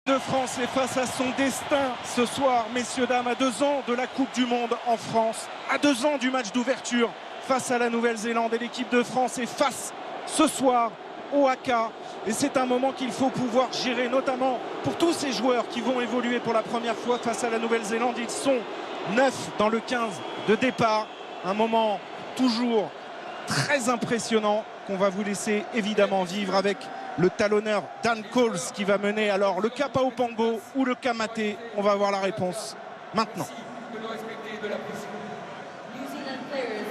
De France est face à son destin ce soir, messieurs, dames, à 2 ans de la Coupe du Monde en France, à 2 ans du match d'ouverture face à la Nouvelle-Zélande, et l'équipe de France est face ce soir au Haka, et c'est un moment qu'il faut pouvoir gérer, notamment pour tous ces joueurs qui vont évoluer pour la première fois face à la Nouvelle-Zélande. Ils sont 9 dans le 15 de départ, un moment toujours très impressionnant qu'on va vous laisser évidemment vivre avec le talonneur Dan Coles qui va mener alors le Kapao Pango ou le Kamaté. On va avoir la réponse maintenant. New Zealand players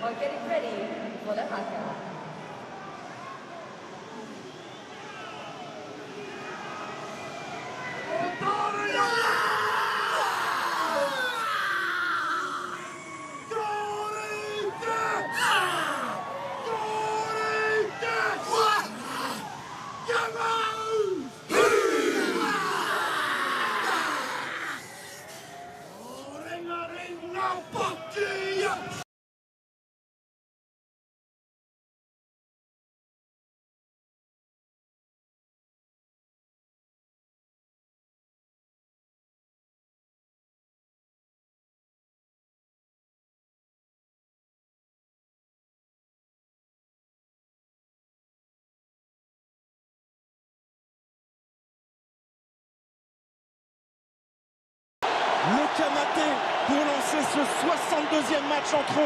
are getting ready for the Haka. Le Kamaté pour lancer ce 62e match entre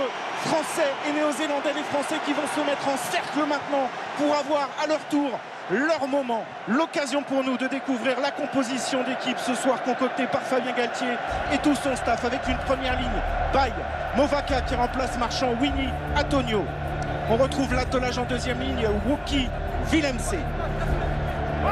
Français et Néo-Zélandais. Les Français qui vont se mettre en cercle maintenant pour avoir à leur tour leur moment. L'occasion pour nous de découvrir la composition d'équipe ce soir concoctée par Fabien Galtier et tout son staff, avec une première ligne Baye, Movaka qui remplace Marchand, Winnie, Antonio. On retrouve l'attelage en deuxième ligne, Wookie, Willemse.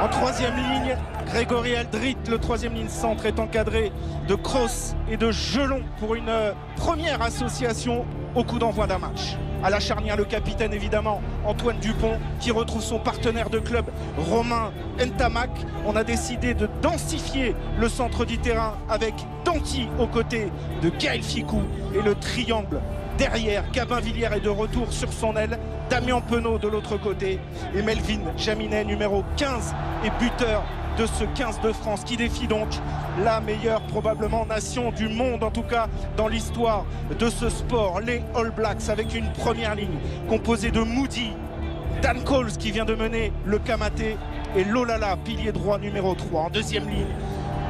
En troisième ligne, Grégory Aldrit. Le troisième ligne centre est encadré de Kroos et de Gelon pour une première association au coup d'envoi d'un match. À la charnière, le capitaine évidemment, Antoine Dupont, qui retrouve son partenaire de club, Romain Ntamak. On a décidé de densifier le centre du terrain avec Danti aux côtés de Gaël Ficou, et le triangle derrière. Gabin Villiers est de retour sur son aile, Damien Penaud de l'autre côté, et Melvin Jaminet, numéro 15 et buteur de ce 15 de France, qui défie donc la meilleure probablement nation du monde, en tout cas dans l'histoire de ce sport, les All Blacks, avec une première ligne composée de Moody, Dan Coles qui vient de mener le Kamaté, et Lolala, pilier droit numéro 3. En deuxième ligne,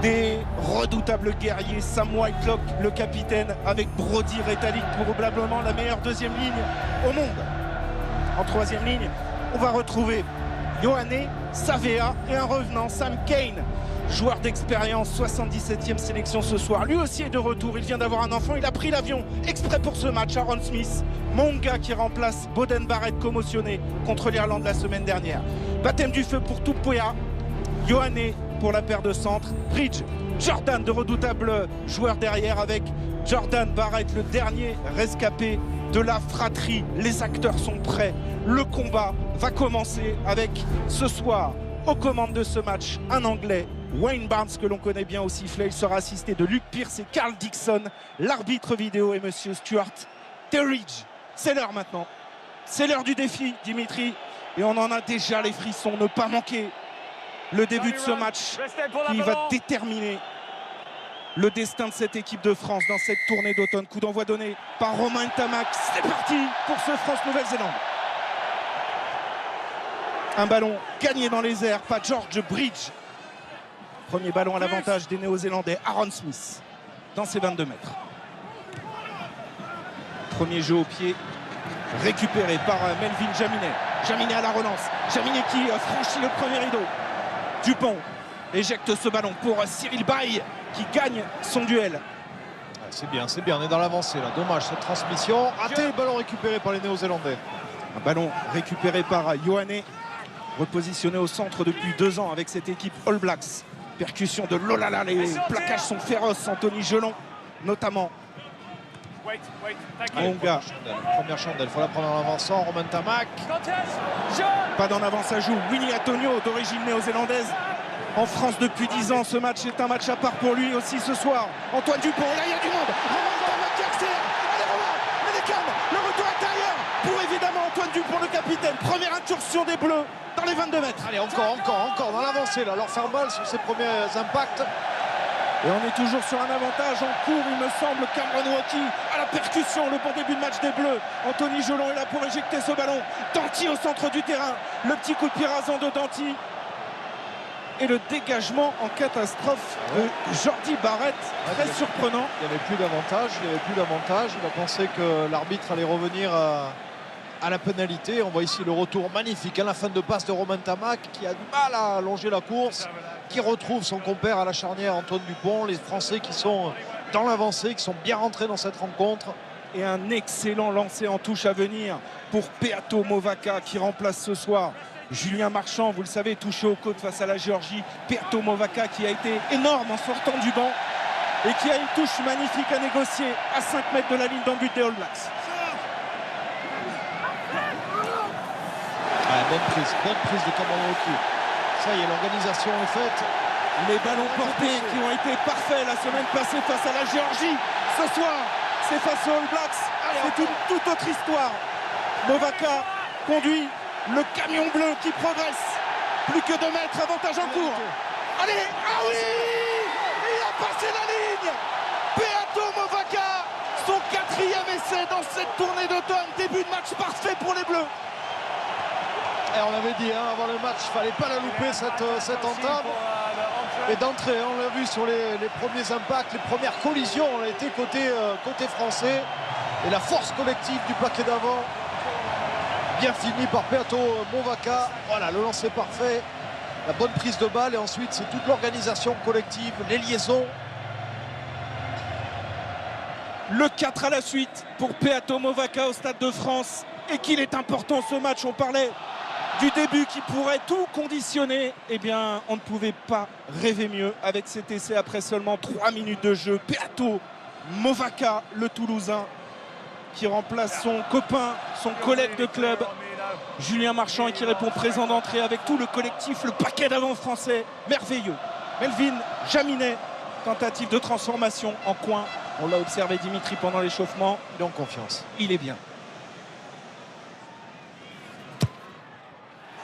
des redoutables guerriers, Sam Whitelock, le capitaine, avec Brody Retallick, probablement la meilleure deuxième ligne au monde. En troisième ligne, on va retrouver Yohanné Savea et un revenant, Sam Kane, joueur d'expérience, 77e sélection ce soir. Lui aussi est de retour, il vient d'avoir un enfant, il a pris l'avion exprès pour ce match. Aaron Smith, Monga qui remplace Boden Barrett, commotionné contre l'Irlande la semaine dernière. Baptême du feu pour Tupoya, Yohanné pour la paire de centre, Bridge, Jordan, de redoutables joueurs derrière, avec Jordan Barrett, le dernier rescapé de la fratrie. Les acteurs sont prêts, le combat va commencer avec ce soir aux commandes de ce match un Anglais, Wayne Barnes, que l'on connaît bien au sifflet. Il sera assisté de Luke Pierce et Carl Dixon. L'arbitre vidéo est monsieur Stuart Terridge. C'est l'heure maintenant, c'est l'heure du défi, Dimitri, et on en a déjà les frissons. Ne pas manquer le début de ce match qui va déterminer le destin de cette équipe de France dans cette tournée d'automne. Coup d'envoi donné par Romain Ntamak. C'est parti pour ce France-Nouvelle-Zélande. Un ballon gagné dans les airs par George Bridge. Premier ballon à l'avantage des Néo-Zélandais, Aaron Smith, dans ses 22 mètres. Premier jeu au pied, récupéré par Melvin Jaminet. Jaminet à la relance. Jaminet qui franchit le premier rideau. Dupont éjecte ce ballon pour Cyril Baye, qui gagne son duel. C'est bien, on est dans l'avancée là. Dommage cette transmission. Raté, ballon récupéré par les Néo-Zélandais. Un ballon récupéré par Yohanné, repositionné au centre depuis 2 ans avec cette équipe All Blacks. Percussion de Lolala, les plaquages sont féroces. Anthony Gelon notamment. Monga. Première chandelle, il faut la prendre en avançant. Romain Ntamak. Pas d'en avant, ça joue Winnie Antonio, d'origine néo-zélandaise. En France depuis 10 ans, ce match est un match à part pour lui aussi ce soir. Antoine Dupont, là il y a du monde. Romain Ntamak qui accélère. Allez Romain, Beckham, le retour intérieur pour évidemment Antoine Dupont, le capitaine. Première incursion des Bleus dans les 22 mètres. Allez, encore dans l'avancée là, leur faire mal sur ses premiers impacts. Et on est toujours sur un avantage en cours, il me semble. Cameron Wauquiez à la percussion, le bon début de match des Bleus. Anthony Gelon est là pour éjecter ce ballon. Danty au centre du terrain, le petit coup de pied rasant de Danty. Et le dégagement en catastrophe de Jordi Barrett, très surprenant. Il n'y avait plus d'avantage, il a pensé que l'arbitre allait revenir à la pénalité. On voit ici le retour magnifique à la fin de passe de Romain Tamac qui a du mal à allonger la course, qui retrouve son compère à la charnière Antoine Dupont. Les Français qui sont dans l'avancée, qui sont bien rentrés dans cette rencontre. Et un excellent lancer en touche à venir pour Peato Movaca qui remplace ce soir Julien Marchand, vous le savez, touché aux côtes face à la Géorgie. Peato Movaca qui a été énorme en sortant du banc et qui a une touche magnifique à négocier à 5 mètres de la ligne d'en but des All Blacks. Bonne prise de Cameron Wauquiez. Ça y est, l'organisation est faite. Les ballons portés qui ont été parfaits la semaine passée face à la Géorgie. Ce soir, c'est face aux All Blacks. C'est une toute autre histoire. Movaca conduit le camion bleu qui progresse. Plus que 2 mètres, avantage en cours. Allez, ah oui, il a passé la ligne. Peato Movaca, son 4e essai dans cette tournée d'automne. Début de match parfait pour les Bleus. Et on avait dit avant le match, il ne fallait pas la louper cette entame. Et d'entrée, on l'a vu sur les premiers impacts, les premières collisions, on a été côté français. Et la force collective du paquet d'avant, bien fini par Peato Movaca. Voilà, le lancer parfait, la bonne prise de balle. Et ensuite, c'est toute l'organisation collective, les liaisons. Le 4 à la suite pour Peato Movaca au Stade de France. Et qu'il est important ce match, on parlait du début qui pourrait tout conditionner. Eh bien, on ne pouvait pas rêver mieux avec cet essai après seulement 3 minutes de jeu. Peato Movaca, le Toulousain, qui remplace son copain, son collègue de club, Julien Marchand, et qui répond présent d'entrée avec tout le collectif, le paquet d'avant français. Merveilleux. Melvin Jaminet, tentative de transformation en coin. On l'a observé, Dimitri, pendant l'échauffement. Il est en confiance. Il est bien.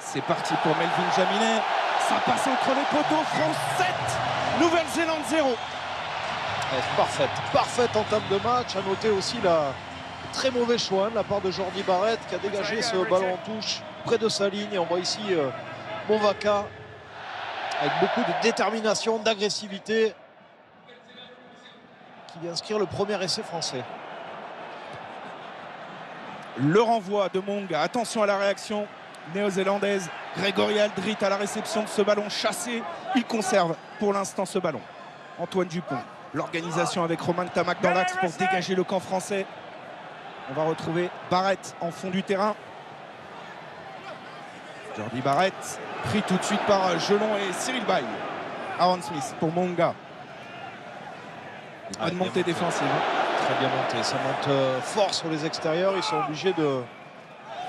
C'est parti pour Melvin Jaminet. Ça passe entre les poteaux. France 7, Nouvelle-Zélande 0. Parfaite entame de match. À noter aussi la très mauvais choix de la part de Jordi Barrett qui a dégagé ce ballon en touche près de sa ligne. Et on voit ici Movaca avec beaucoup de détermination, d'agressivité, qui vient inscrire le premier essai français. Le renvoi de Monga. Attention à la réaction néo-zélandaise. Grégory Aldrit à la réception de ce ballon chassé. Il conserve pour l'instant ce ballon. Antoine Dupont. L'organisation avec Romain Tamac dans l'axe pour dégager le camp français. On va retrouver Barrett en fond du terrain. Jordi Barrett pris tout de suite par Gelon et Cyril Baille. Aaron Smith pour Monga. Pas de montée défensive. Très bien monté. Ça monte fort sur les extérieurs. Ils sont obligés de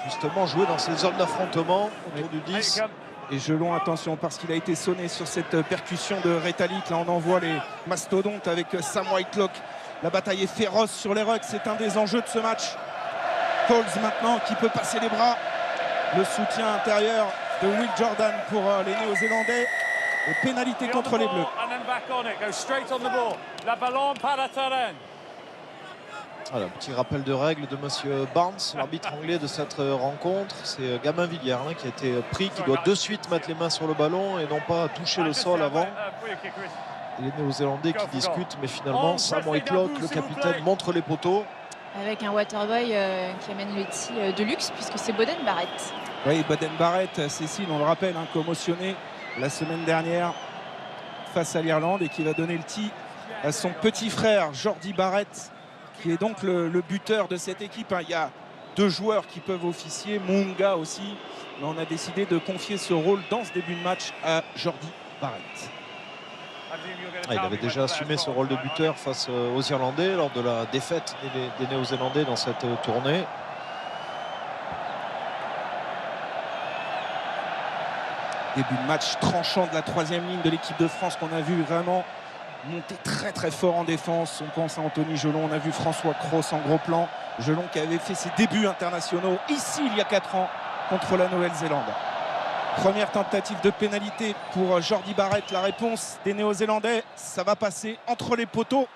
justement jouer dans ces zones d'affrontement autour du 10. Et Gelon, attention, parce qu'il a été sonné sur cette percussion de Rétalic. Là, on envoie les mastodontes avec Sam Whitelock. La bataille est féroce sur les rucks. C'est un des enjeux de ce match. Coles maintenant qui peut passer les bras. Le soutien intérieur de Will Jordan pour les Néo-Zélandais. Et pénalité contre les Bleus. Voilà, petit rappel de règles de monsieur Barnes, l'arbitre anglais de cette rencontre. C'est Gamin Villiers qui a été pris, qui doit de suite mettre les mains sur le ballon et non pas toucher le sol avant. Et les Néo-Zélandais qui discutent, mais finalement Sam Whitelock, le capitaine, montre les poteaux. Avec un Waterboy qui amène le tir de luxe puisque c'est Boden Barrett. Oui, Boden Barrett, Cécile, on le rappelle, commotionné la semaine dernière face à l'Irlande et qui va donner le tir à son petit frère Jordi Barrett, qui est donc le buteur de cette équipe. Il y a 2 joueurs qui peuvent officier, Munga aussi, mais on a décidé de confier ce rôle dans ce début de match à Jordi Barrett. Il avait déjà assumé ce rôle de buteur face aux Irlandais lors de la défaite des Néo-Zélandais dans cette tournée. Début de match tranchant de la 3e ligne de l'équipe de France qu'on a vu vraiment monté très très fort en défense. On pense à Anthony Gelon, on a vu François Cros en gros plan. Gelon qui avait fait ses débuts internationaux ici il y a 4 ans contre la Nouvelle-Zélande. Première tentative de pénalité pour Jordi Barrett. La réponse des Néo-Zélandais, ça va passer entre les poteaux.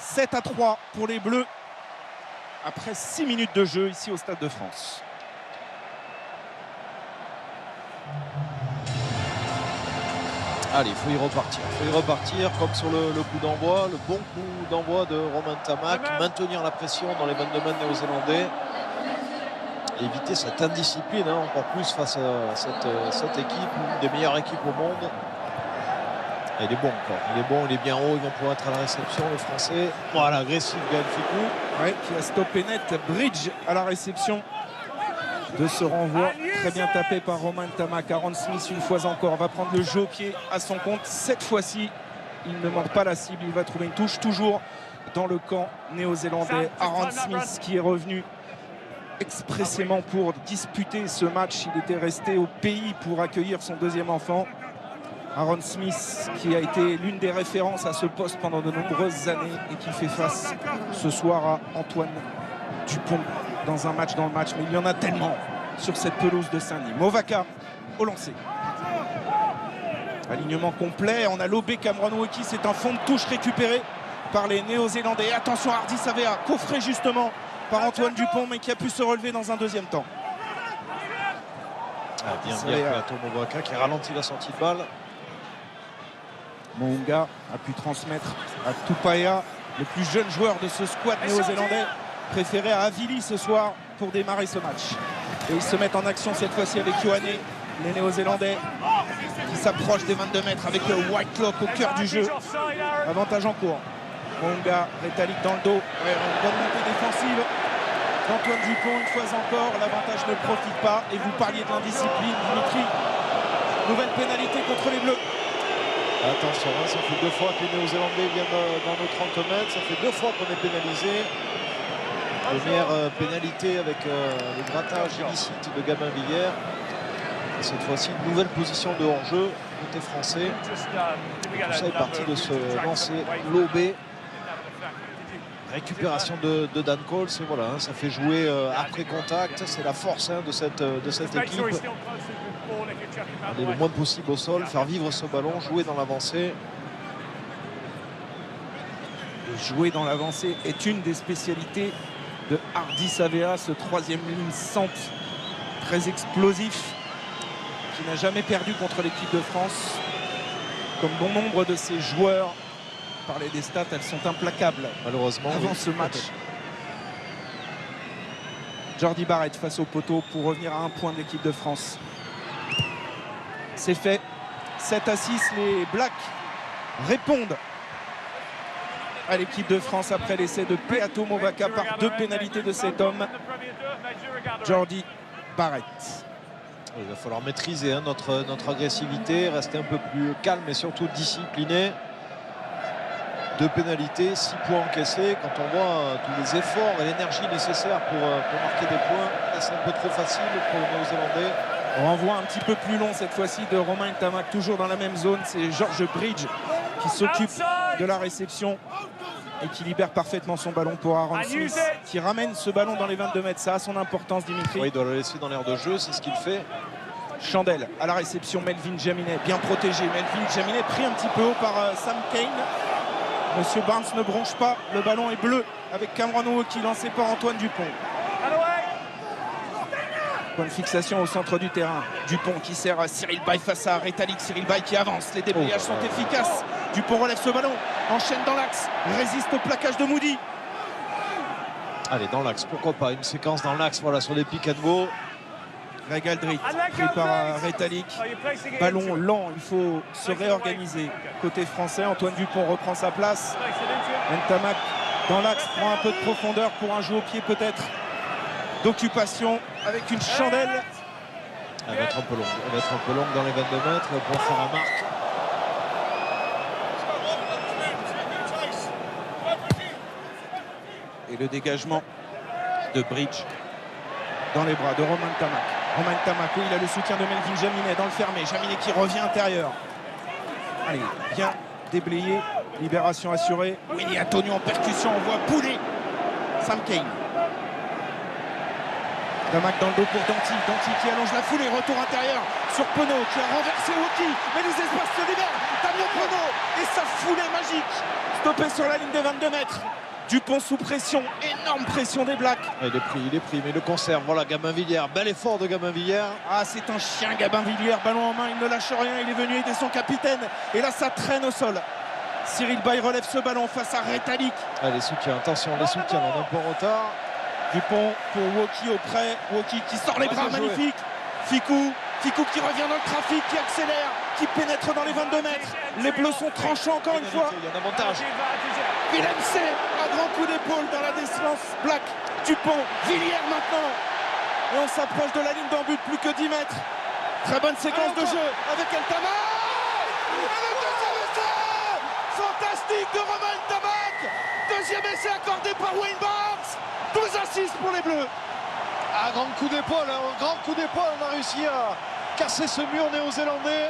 7-3 pour les Bleus après 6 minutes de jeu ici au Stade de France. Allez, il faut y repartir comme sur le coup d'envoi, le bon coup d'envoi de Romain Tamac, maintenir la pression dans les 22 mètres néo-zélandais, éviter cette indiscipline, hein, encore plus face à cette équipe, une des meilleures équipes au monde. Et il est bon encore, il est bien haut, ils vont pouvoir être à la réception, les Français. Voilà, agressif Gaël Fickou. Ouais, qui a stoppé net Bridge à la réception de ce renvoi très bien tapé par Romain Tamac. Aaron Smith une fois encore va prendre le jeu au pied à son compte. Cette fois-ci il ne manque pas la cible, il va trouver une touche toujours dans le camp néo-zélandais. Aaron Smith qui est revenu expressément pour disputer ce match. Il était resté au pays pour accueillir son deuxième enfant. Aaron Smith qui a été l'une des références à ce poste pendant de nombreuses années et qui fait face ce soir à Antoine Dupont dans un match dans le match, mais il y en a tellement sur cette pelouse de Saint-Denis. Movaka au lancer. Alignement complet, on a lobé Cameron Wauquiez, c'est un fond de touche récupéré par les Néo-Zélandais. Attention Hardy Savea, coffré justement par Antoine Dupont, mais qui a pu se relever dans un deuxième temps. Bien Movaka qui a ralenti la sortie de balle. Mounga a pu transmettre à Tupaea, le plus jeune joueur de ce squad néo-zélandais, préféré à Avili ce soir pour démarrer ce match. Et ils se mettent en action cette fois-ci avec Ioane, les Néo-Zélandais qui s'approchent des 22 mètres avec le White Lock au cœur du jeu. Avantage en cours. Mounga, Rétalique dans le dos. Ouais, une bonne montée défensive d'Antoine Dupont une fois encore. L'avantage ne profite pas. Et vous parliez de l'indiscipline, Dimitri. Nouvelle pénalité contre les Bleus. Attention, hein, ça fait 2 fois que les Néo-Zélandais viennent dans nos 30 mètres. Ça fait 2 fois qu'on est pénalisé. Première pénalité avec le grattage illicite de Gabin Villière. Et cette fois-ci, une nouvelle position de hors-jeu côté français. Tout ça est parti de ce lancer lobé. Récupération de Dan Coles. Et voilà, hein, ça fait jouer après contact. C'est la force hein, de cette équipe. Aller le moins possible au sol, faire vivre ce ballon, jouer dans l'avancée. Jouer dans l'avancée est une des spécialités de Hardy Savea, ce troisième ligne centre très explosif qui n'a jamais perdu contre l'équipe de France. Comme bon nombre de ses joueurs, parler des stats, elles sont implacables malheureusement avant ce match. Jordi Barrett face au poteau pour revenir à un point de l'équipe de France. C'est fait, 7-6, les Blacks répondent à l'équipe de France après l'essai de Peato Movaka par 2 pénalités de cet homme, Jordi Barrett. Il va falloir maîtriser hein, notre agressivité, rester un peu plus calme et surtout discipliné. 2 pénalités, 6 points encaissés. Quand on voit tous les efforts et l'énergie nécessaire pour marquer des points, c'est un peu trop facile pour les Néo-Zélandais. On renvoie un petit peu plus long cette fois-ci de Romain Tamac, toujours dans la même zone. C'est George Bridge qui s'occupe de la réception et qui libère parfaitement son ballon pour Aaron Smith, qui ramène ce ballon dans les 22 mètres. Ça a son importance, Dimitri. Oui, il doit le laisser dans l'air de jeu, c'est ce qu'il fait. Chandelle à la réception, Melvin Jaminet bien protégé. Melvin Jaminet pris un petit peu haut par Sam Cane. Monsieur Barnes ne bronche pas, le ballon est bleu avec Cameron Wauquiez lancé par Antoine Dupont. Point de fixation au centre du terrain. Dupont qui sert à Cyril Baille face à Rétalique. Cyril Baille qui avance. Les débrayages sont efficaces. Dupont relève ce ballon. Enchaîne dans l'axe. Résiste au plaquage de Moody. Allez, dans l'axe, pourquoi pas. Une séquence dans l'axe, voilà, sur les pick and go. Greg Aldrit pris par Rétalique. Ballon lent, il faut se réorganiser. Côté français, Antoine Dupont reprend sa place. Ntamak dans l'axe prend un peu de profondeur pour un jeu au pied peut-être d'occupation avec une chandelle. Elle va être un peu longue. Elle va être un peu longue dans les 22 mètres pour faire un marque. Et le dégagement de Bridge dans les bras de Romain Tamac. Romain Tamac, oui, il a le soutien de Melvin Jaminet dans le fermé. Jaminet qui revient intérieur. Allez, bien déblayé Libération assurée. Winnie Antonio en percussion, on voit Poulet. Sam Cane. Damac dans le dos pour Danty. Danty qui allonge la foulée. Retour intérieur sur Penaud qui a renversé Woki. Mais les espaces se libèrent. Damien Penaud et sa foulée magique. Stoppé sur la ligne des 22 mètres. Dupont sous pression. Énorme pression des Blacks. Il est pris, mais il le conserve. Voilà, Gabin-Villiers. Bel effort de Gabin-Villiers. Ah, c'est un chien, Gabin-Villiers. Ballon en main, il ne lâche rien. Il est venu aider son capitaine. Et là, ça traîne au sol. Cyril Bay relève ce ballon face à Rétalik. Ah, les soutiens, attention, les soutiens, on est un peu en retard. Dupont pour Woki auprès. Woki qui sort les bras, magnifique. Ficou qui revient dans le trafic, qui accélère, qui pénètre dans les 22 mètres. Les Bleus sont tranchants encore une fois. Il y a un avantage. Willem C, un grand coup d'épaule dans la défense. Black, Dupont, Villiers maintenant. Et on s'approche de la ligne d'en but, plus que 10 mètres. Très bonne séquence de jeu avec El Tamac. Et le deuxième essai fantastique de Romain El Tamac. Deuxième essai accordé par Wayne Barnes. 12-6 pour les Bleus. Un grand coup d'épaule, un grand coup d'épaule. On a réussi à casser ce mur néo-zélandais.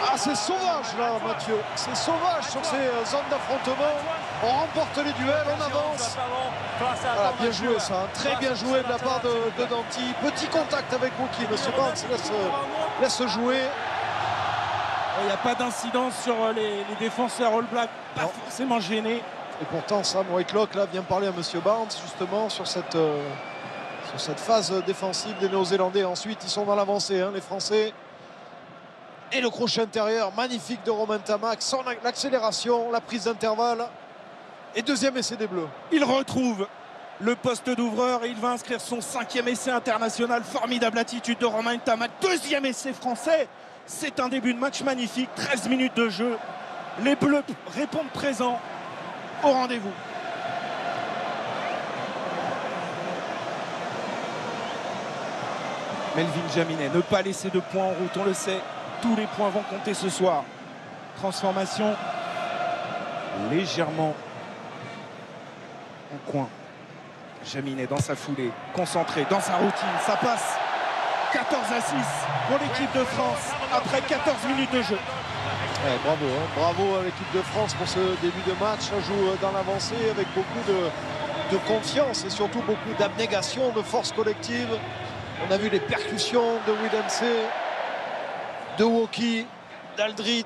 Ah, c'est sauvage là, Mathieu. C'est sauvage sur ces zones d'affrontement. On remporte les duels, on avance. Voilà, bien joué ça. Très bien joué de la part de Danty. Petit contact avec Woki. Monsieur Barnes laisse jouer. Il n'y a pas d'incidence sur les défenseurs All Black. Pas forcément gênés. Et pourtant, Sam Whitelock là, vient parler à Monsieur Barnes justement sur cette phase défensive des Néo-Zélandais. Ensuite, ils sont dans l'avancée, hein, les Français. Et le crochet intérieur, magnifique de Romain Tamac. L'accélération, la prise d'intervalle. Et deuxième essai des Bleus. Il retrouve le poste d'ouvreur et il va inscrire son 5e essai international. Formidable attitude de Romain Tamac. Deuxième essai français. C'est un début de match magnifique. 13 minutes de jeu. Les Bleus répondent présents au rendez-vous. Melvin Jaminet, ne pas laisser de points en route, on le sait. Tous les points vont compter ce soir. Transformation légèrement en coin. Jaminet dans sa foulée, concentré dans sa routine, ça passe. 14-6 pour l'équipe de France après 14 minutes de jeu. Ouais, bravo, hein. Bravo à l'équipe de France pour ce début de match. Ça joue dans l'avancée avec beaucoup de confiance et surtout beaucoup d'abnégation, de force collective. On a vu les percussions de Willem C, de Woki, d'Aldrit.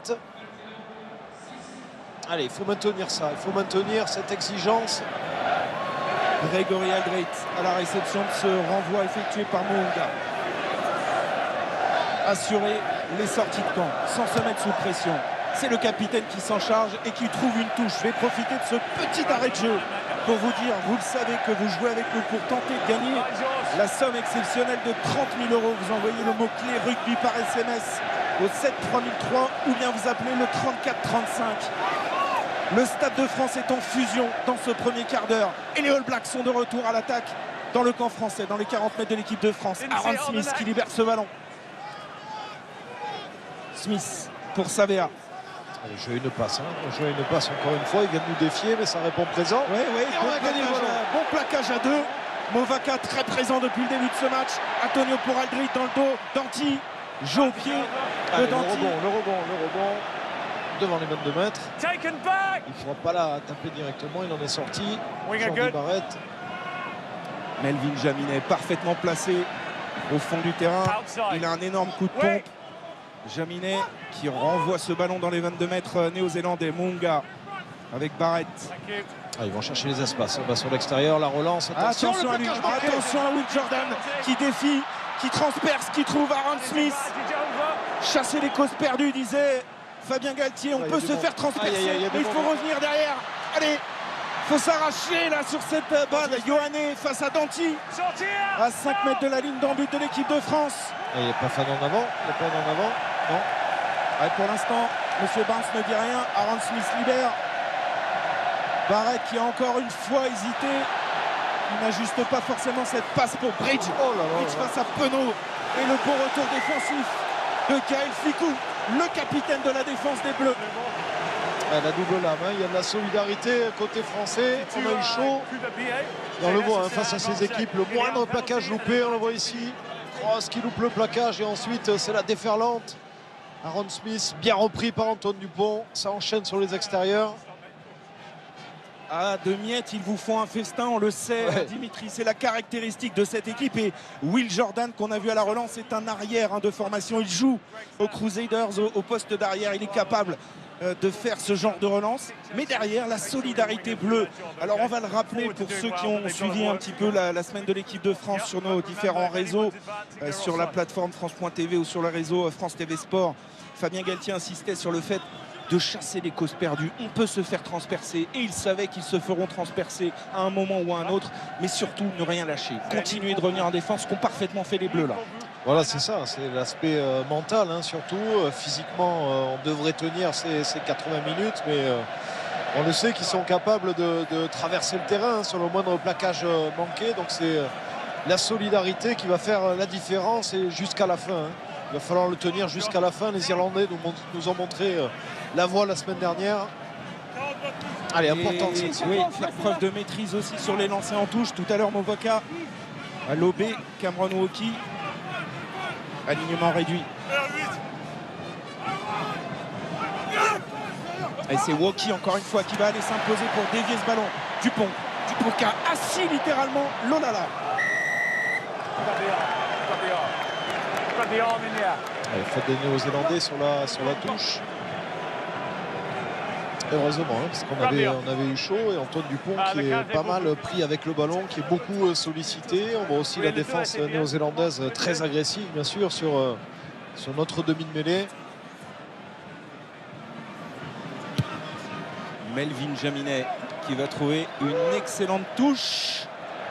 Allez, il faut maintenir ça, il faut maintenir cette exigence. Grégory Aldrit à la réception de ce renvoi effectué par Mounga. Assurer les sorties de camp sans se mettre sous pression. C'est le capitaine qui s'en charge et qui trouve une touche. Je vais profiter de ce petit arrêt de jeu pour vous dire, vous le savez, que vous jouez avec nous pour tenter de gagner la somme exceptionnelle de 30 000 €. Vous envoyez le mot-clé rugby par SMS au 7 3003 ou bien vous appelez le 34 35. Le Stade de France est en fusion dans ce premier quart d'heure et les All Blacks sont de retour à l'attaque dans le camp français, dans les 40 mètres de l'équipe de France. Aaron Smith qui libère ce ballon. Smith pour Savea. Allez, jouer une passe, jouer une passe encore une fois. Il vient de nous défier, mais ça répond présent. Oui, bon plaquage à deux. Movaka très présent depuis le début de ce match. Antonio pour Aldrit dans le dos. Danty, jeu au pied de Danty. Le rebond. Devant les 22 mètres. Il ne faudra pas la taper directement. Il en est sorti. Jordi Barrett. Melvin Jaminet parfaitement placé au fond du terrain. Il a un énorme coup de pompe. Jaminet qui renvoie ce ballon dans les 22 mètres néo-zélandais. Munga avec Barrett. Ah, ils vont chercher les espaces. On va sur l'extérieur, la relance. Attention à lui. Attention à Will Jordan qui défie, qui transperce, qui trouve Aaron Smith. Chasser les causes perdues, disait Fabien Galtier. On peut se faire transpercer, mais il faut revenir derrière. Allez, il faut s'arracher là sur cette balle. Yohanné face à Danty à 5 mètres de la ligne d'en but de l'équipe de France. Il n'y a pas fan en avant. Non. Ouais, pour l'instant, M. Barnes ne dit rien. Aaron Smith libère. Barrett qui a encore une fois hésité. Il n'ajuste pas forcément cette passe pour Bridge. Bridge face à Penaud. Et le beau retour défensif de Kyle Ficou, le capitaine de la défense des Bleus. La double lame, il y a de la solidarité côté français. On a eu chaud. Et on le voit face à ces équipes. Le moindre plaquage loupé, on le voit ici. Cross qui loupe le plaquage et ensuite c'est la déferlante Aaron Smith, bien repris par Antoine Dupont. Ça enchaîne sur les extérieurs. Ah, de miettes, ils vous font un festin, on le sait, Ouais. Dimitri, c'est la caractéristique de cette équipe. Et Will Jordan, qu'on a vu à la relance, est un arrière de formation. Il joue aux Crusaders, au poste d'arrière. Il est capable de faire ce genre de relance. Mais derrière, la solidarité bleue. Alors, on va le rappeler pour ceux qui ont suivi un petit peu la semaine de l'équipe de France sur nos différents réseaux, sur la plateforme France.tv ou sur le réseau France TV Sport. Fabien Galtier insistait sur le fait de chasser les causes perdues. On peut se faire transpercer et ils savaient qu'ils se feront transpercer à un moment ou à un autre, mais surtout ne rien lâcher, continuer de revenir en défense, qu'ont parfaitement fait les Bleus là. Voilà, c'est ça, c'est l'aspect mental hein, surtout. Physiquement, on devrait tenir ces 80 minutes, mais on le sait qu'ils sont capables de traverser le terrain hein, sur le moindre plaquage manqué. Donc c'est la solidarité qui va faire la différence et jusqu'à la fin. Hein. Il va falloir le tenir jusqu'à la fin. Les Irlandais nous ont montré la voie la semaine dernière. Allez, important cette série. Oui, faire preuve de maîtrise aussi sur les lancers en touche. Tout à l'heure, Movoka a lobé Cameron Wauquiez. Alignement réduit. Et c'est Wauquiez encore une fois qui va aller s'imposer pour dévier ce ballon. Dupont qui a assis littéralement Lolala. Allez, faute des Néo-Zélandais sur la touche. Heureusement, hein, parce qu'on avait eu chaud et Antoine Dupont qui est pas mal pris avec le ballon, qui est beaucoup sollicité. On voit aussi la défense néo-zélandaise très agressive, bien sûr, sur notre demi de mêlée. Melvin Jaminet qui va trouver une excellente touche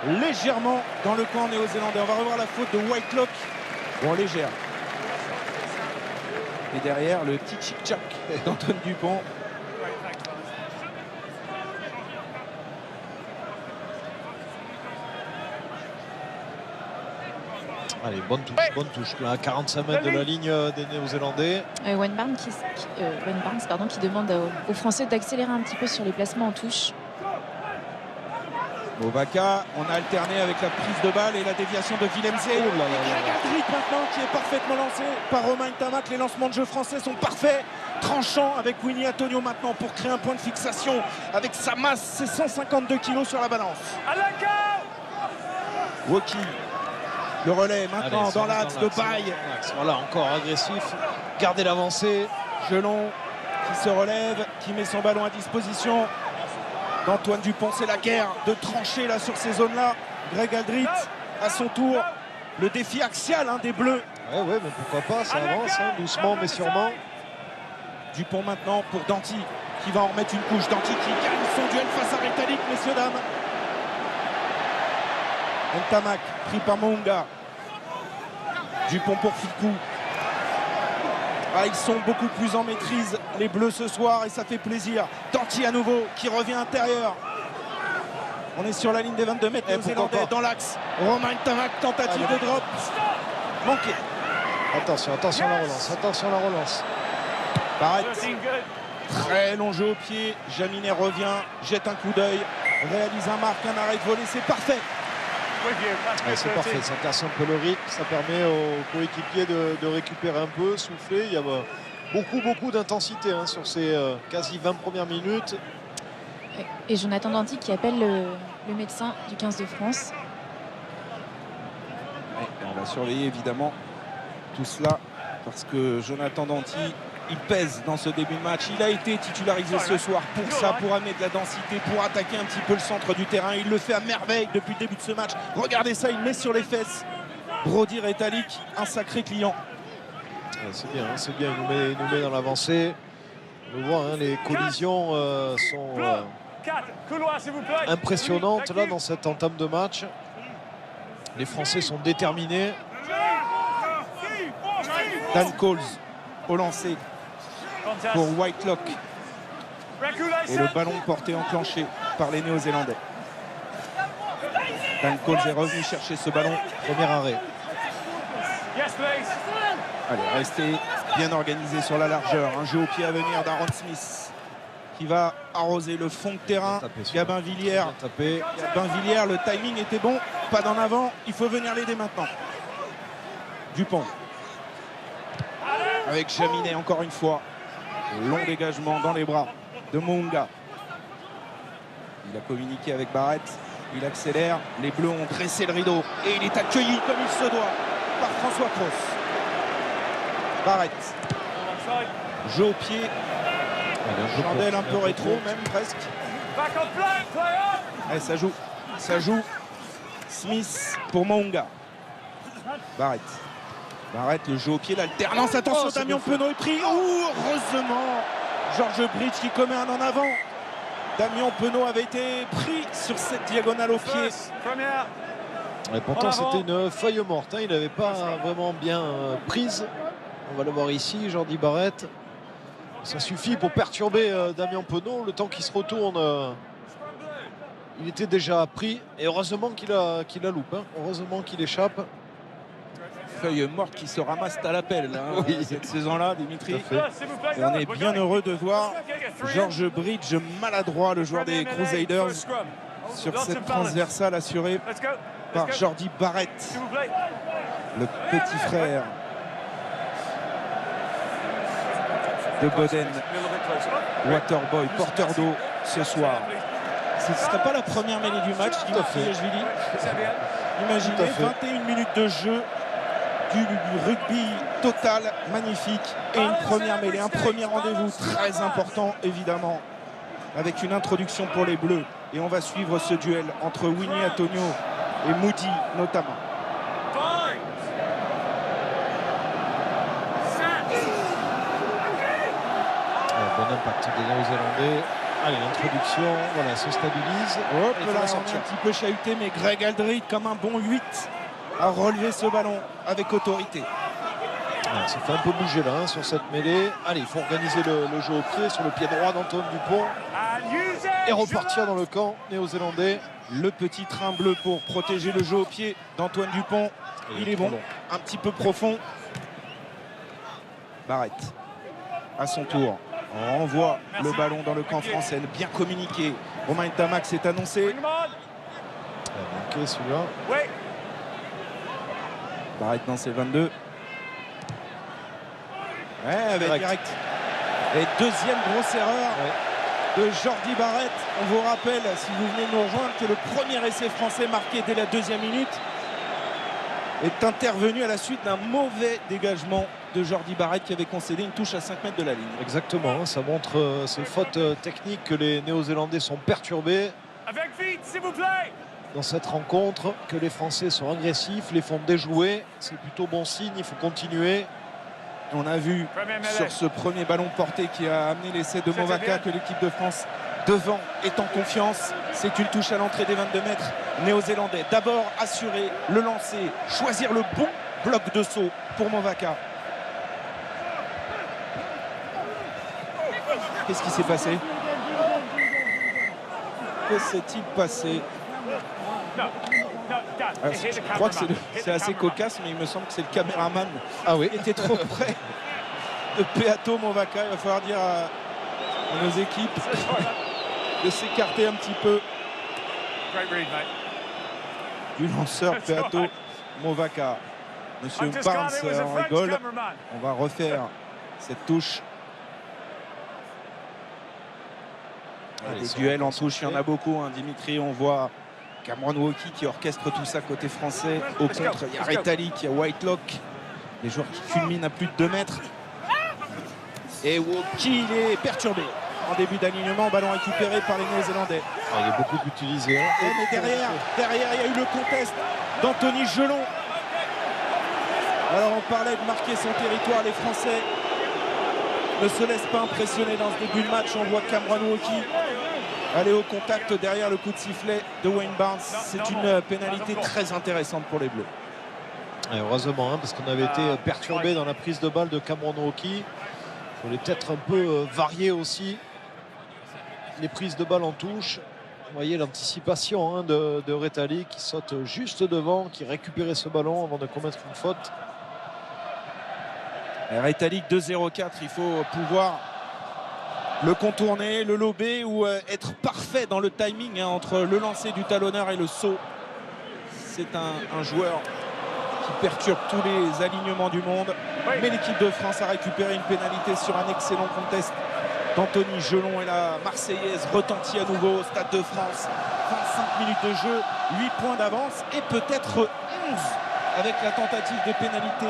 légèrement dans le camp néo-zélandais. On va revoir la faute de Whitelock. Bon, légère. Et derrière, le petit chic-chac d'Antoine Dupont. Allez, bonne touche là, à 45 mètres de la ligne des Néo-Zélandais. Wayne Barnes qui demande aux Français d'accélérer un petit peu sur les placements en touche. Movaca, on a alterné avec la prise de balle et la déviation de Willem Zee. Oh là là là là. Greg Aldrit maintenant qui est parfaitement lancé par Romain Ntamak. Les lancements de jeu français sont parfaits. Tranchant avec Winnie Antonio maintenant pour créer un point de fixation avec sa masse, ses 152 kilos sur la balance. Wauquiez, le relais maintenant. Allez, dans l'axe de Baye. Voilà, encore agressif. Gardez l'avancée. Gelon qui se relève, qui met son ballon à disposition d'Antoine Dupont. C'est la guerre de trancher là sur ces zones-là. Greg Aldrit à son tour. Le défi axial hein, des Bleus. Ouais, mais pourquoi pas, ça avance, hein, doucement mais sûrement. Dupont maintenant pour Danty qui va en remettre une couche. Danty qui gagne son duel face à Retallick, messieurs, dames. Ntamak pris par Mounga. Dupont pour Ficou. Ah, ils sont beaucoup plus en maîtrise, les Bleus, ce soir, et ça fait plaisir. Danty à nouveau, qui revient intérieur. On est sur la ligne des 22 mètres, néo-zélandais dans l'axe. Romain Ntamak, tentative de drop. Manqué. Attention la relance. Barrett. Très long jeu au pied. Jaminet revient, jette un coup d'œil, réalise un marque, un arrêt de volée, c'est parfait. Ouais, c'est parfait, ça casse un peu le rythme, ça permet aux coéquipiers de récupérer un peu, souffler. Il y a beaucoup d'intensité hein, sur ces quasi 20 premières minutes. Et Jonathan Danty qui appelle le médecin du 15 de France. Ouais, on va surveiller évidemment tout cela parce que Jonathan Danty, il pèse dans ce début de match. Il a été titularisé ce soir pour ça, pour amener de la densité, pour attaquer un petit peu le centre du terrain. Il le fait à merveille depuis le début de ce match. Regardez ça, il met sur les fesses Brody Retallick, un sacré client. Ouais, c'est bien, il nous met dans l'avancée. On le voit, hein, les collisions sont impressionnantes là dans cette entame de match. Les Français sont déterminés. Dan Coles au lancer pour Whitelock. Et le ballon porté enclenché par les Néo-Zélandais. Dan Coles est revenu chercher ce ballon. Premier arrêt. Allez, restez bien organisé sur la largeur. Un jeu au pied à venir d'Aaron Smith qui va arroser le fond de terrain. Gabin Villiers. Gabin Villiers, le timing était bon. Pas d'en avant. Il faut venir l'aider maintenant. Dupont. avec Jaminet encore une fois. Long dégagement dans les bras de Mounga. Il a communiqué avec Barrett. Il accélère. Les Bleus ont dressé le rideau. Et il est accueilli comme il se doit par François Cros. Barrett. Jeu au pied. Chandelle un peu rétro même presque. Allez, ça joue. Ça joue. Smith pour Mounga. Barrett. Barrett, le jeu au pied, l'alternance. Attention, Damien Penaud est pris. Oh, heureusement, Georges Bridge qui commet un en avant. Damien Penaud avait été pris sur cette diagonale au pied. Et pourtant, c'était une feuille morte. Hein. Il n'avait pas vraiment bien prise. On va le voir ici, Jordi Barrett. Ça suffit pour perturber Damien Penaud. Le temps qu'il se retourne, il était déjà pris. Et heureusement qu'il a loupe. Hein. Heureusement qu'il échappe. Feuille morte qui se ramasse à l'appel hein, oui. cette saison-là, Dimitri. Et on est bien heureux de voir Georges Bridge maladroit, le joueur des Crusaders, sur cette transversale assurée par Jordi Barrett, le petit frère de Boden, Waterboy, porteur d'eau ce soir. Ce ne serait pas la première mêlée du match, Dimitri. Imaginez 21 minutes de jeu. Du rugby total, magnifique, et une première mêlée, un premier rendez-vous très important évidemment, avec une introduction pour les Bleus, et on va suivre ce duel entre Winnie Antonio et Moody notamment. Bon impact des Néo-Zélandais. Allez, l'introduction, voilà, se stabilise. Hop là, on est un petit peu chahuté, mais Greg Aldrit comme un bon 8 a relevé ce ballon avec autorité. Ouais, ça fait un peu bouger là hein, sur cette mêlée. Allez, il faut organiser le jeu au pied sur le pied droit d'Antoine Dupont et repartir dans le camp néo-zélandais. Le petit train bleu pour protéger le jeu au pied d'Antoine Dupont. Il est bon, un petit peu profond. Barrett à son tour. On renvoie le ballon dans le camp français, bien communiqué. Romain Tamax est annoncé. Il a manqué celui-là. Barrett dans ses 22. Ouais, avec direct. Et deuxième grosse erreur de Jordi Barrett. On vous rappelle, si vous venez de nous rejoindre, que le premier essai français marqué dès la deuxième minute est intervenu à la suite d'un mauvais dégagement de Jordi Barrett qui avait concédé une touche à 5 mètres de la ligne. Exactement, ça montre ces fautes techniques que les Néo-Zélandais sont perturbés. Avec vite, s'il vous plaît. Dans cette rencontre, que les Français sont agressifs, les font déjouer. C'est plutôt bon signe, il faut continuer. On a vu sur ce premier ballon porté qui a amené l'essai de Movaca que l'équipe de France devant est en confiance. C'est une touche à l'entrée des 22 mètres néo-zélandais. D'abord assurer le lancer, choisir le bon bloc de saut pour Movaca. Qu'est-ce qui s'est passé? Que s'est-il passé? Alors, je crois que c'est assez cocasse, mais il me semble que c'est le caméraman qui était trop près de Peato Movaca. Il va falloir dire à nos équipes de s'écarter un petit peu du lanceur Peato Movaca. Monsieur Barnes en rigole. On va refaire cette touche. Des duels en touche, il y en a beaucoup, hein, Dimitri. On voit Cameron Woki qui orchestre tout ça côté français. Au contre, il y a Retallick, il y a Whitelock, des joueurs qui culminent à plus de 2 mètres. Et Woki, il est perturbé en début d'alignement, ballon récupéré par les Néo-Zélandais. Il est beaucoup utilisé. Hein. Mais derrière, il y a eu le contest d'Anthony Gelon. Alors on parlait de marquer son territoire, les Français ne se laissent pas impressionner dans ce début de match. On voit Cameron Woki aller au contact derrière le coup de sifflet de Wayne Barnes. C'est une pénalité très intéressante pour les Bleus. Et heureusement, hein, parce qu'on avait été perturbé dans la prise de balle de Cameron Woki. Il fallait peut-être un peu varier aussi les prises de balle en touche. Vous voyez l'anticipation hein, de Retallick qui saute juste devant, qui récupérait ce ballon avant de commettre une faute. Retallick 2-0-4, il faut pouvoir le contourner, le lober ou être parfait dans le timing hein, entre le lancer du talonneur et le saut. C'est un joueur qui perturbe tous les alignements du monde. Mais l'équipe de France a récupéré une pénalité sur un excellent contest d'Anthony Gelon, et la Marseillaise retentit à nouveau au Stade de France. 25 minutes de jeu, 8 points d'avance et peut-être 11 avec la tentative de pénalité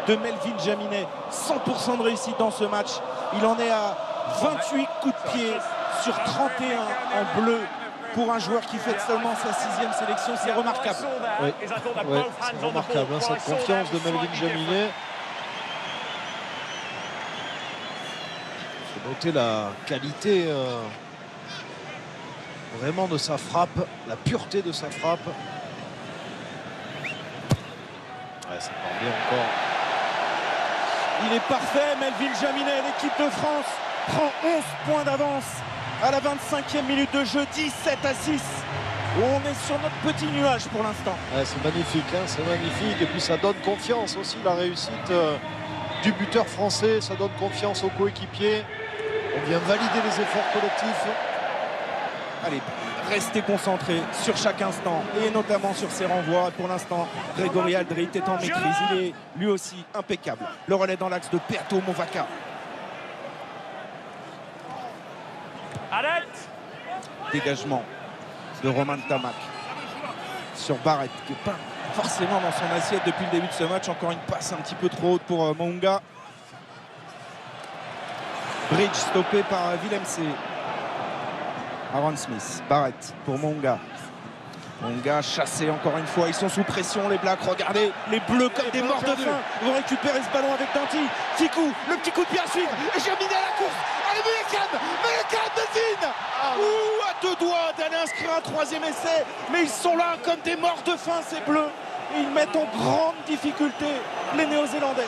de Melvin Jaminet. 100% de réussite dans ce match. Il en est à 28 coups de pied sur 31 en bleu pour un joueur qui fête seulement sa 6e sélection. C'est remarquable. Oui, c'est remarquable, hein, cette confiance de Melvin Jaminet. Il faut noter la qualité vraiment de sa frappe, la pureté de sa frappe. Ouais, ça part bien encore. Il est parfait, Melvin Jaminet. L'équipe de France prend 11 points d'avance à la 25e minute de jeu, 17 à 6. On est sur notre petit nuage pour l'instant. Ouais, c'est magnifique, hein, c'est magnifique. Et puis ça donne confiance aussi, la réussite du buteur français. Ça donne confiance aux coéquipiers. On vient valider les efforts collectifs. Allez, restez concentrés sur chaque instant et notamment sur ses renvois. Pour l'instant, Grégory Aldrit est en maîtrise. Il est lui aussi impeccable. Le relais dans l'axe de Peato Movaca. Arrête. Dégagement de Romain Tamac sur Barrett, qui n'est pas forcément dans son assiette depuis le début de ce match. Encore une passe un petit peu trop haute pour Mounga. Bridge stoppé par Willemse. Aaron Smith, Barrett pour Mounga. Mounga chassé encore une fois. Ils sont sous pression, les Blacks. Regardez, les Bleus comme des morts de faim vont récupérer ce ballon avec Danty. Ficou, le petit coup de pied à suivre. Et Jaminet à la course. Allez, Melekam devine. Ouh, à deux doigts d'aller inscrire un 3e essai. Mais ils sont là comme des morts de faim, ces Bleus. Et ils mettent en grande difficulté les Néo-Zélandais.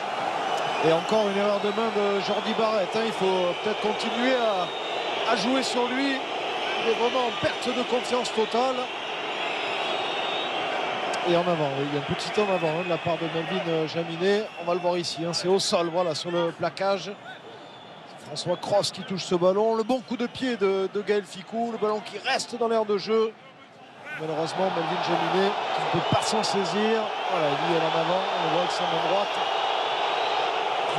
Et encore une erreur de main de Jordi Barrett, hein. Il faut peut-être continuer à jouer sur lui. Il est vraiment en perte de confiance totale. Et en avant, oui, il y a un petit en avant, hein, de la part de Melvin Jaminet. On va le voir ici, hein, c'est au sol, voilà, sur le plaquage. François Cross qui touche ce ballon. Le bon coup de pied de Gaël Ficou. Le ballon qui reste dans l'aire de jeu. Malheureusement, Melvin Jaminet qui ne peut pas s'en saisir. Voilà, il est en avant, on le voit avec sa main droite.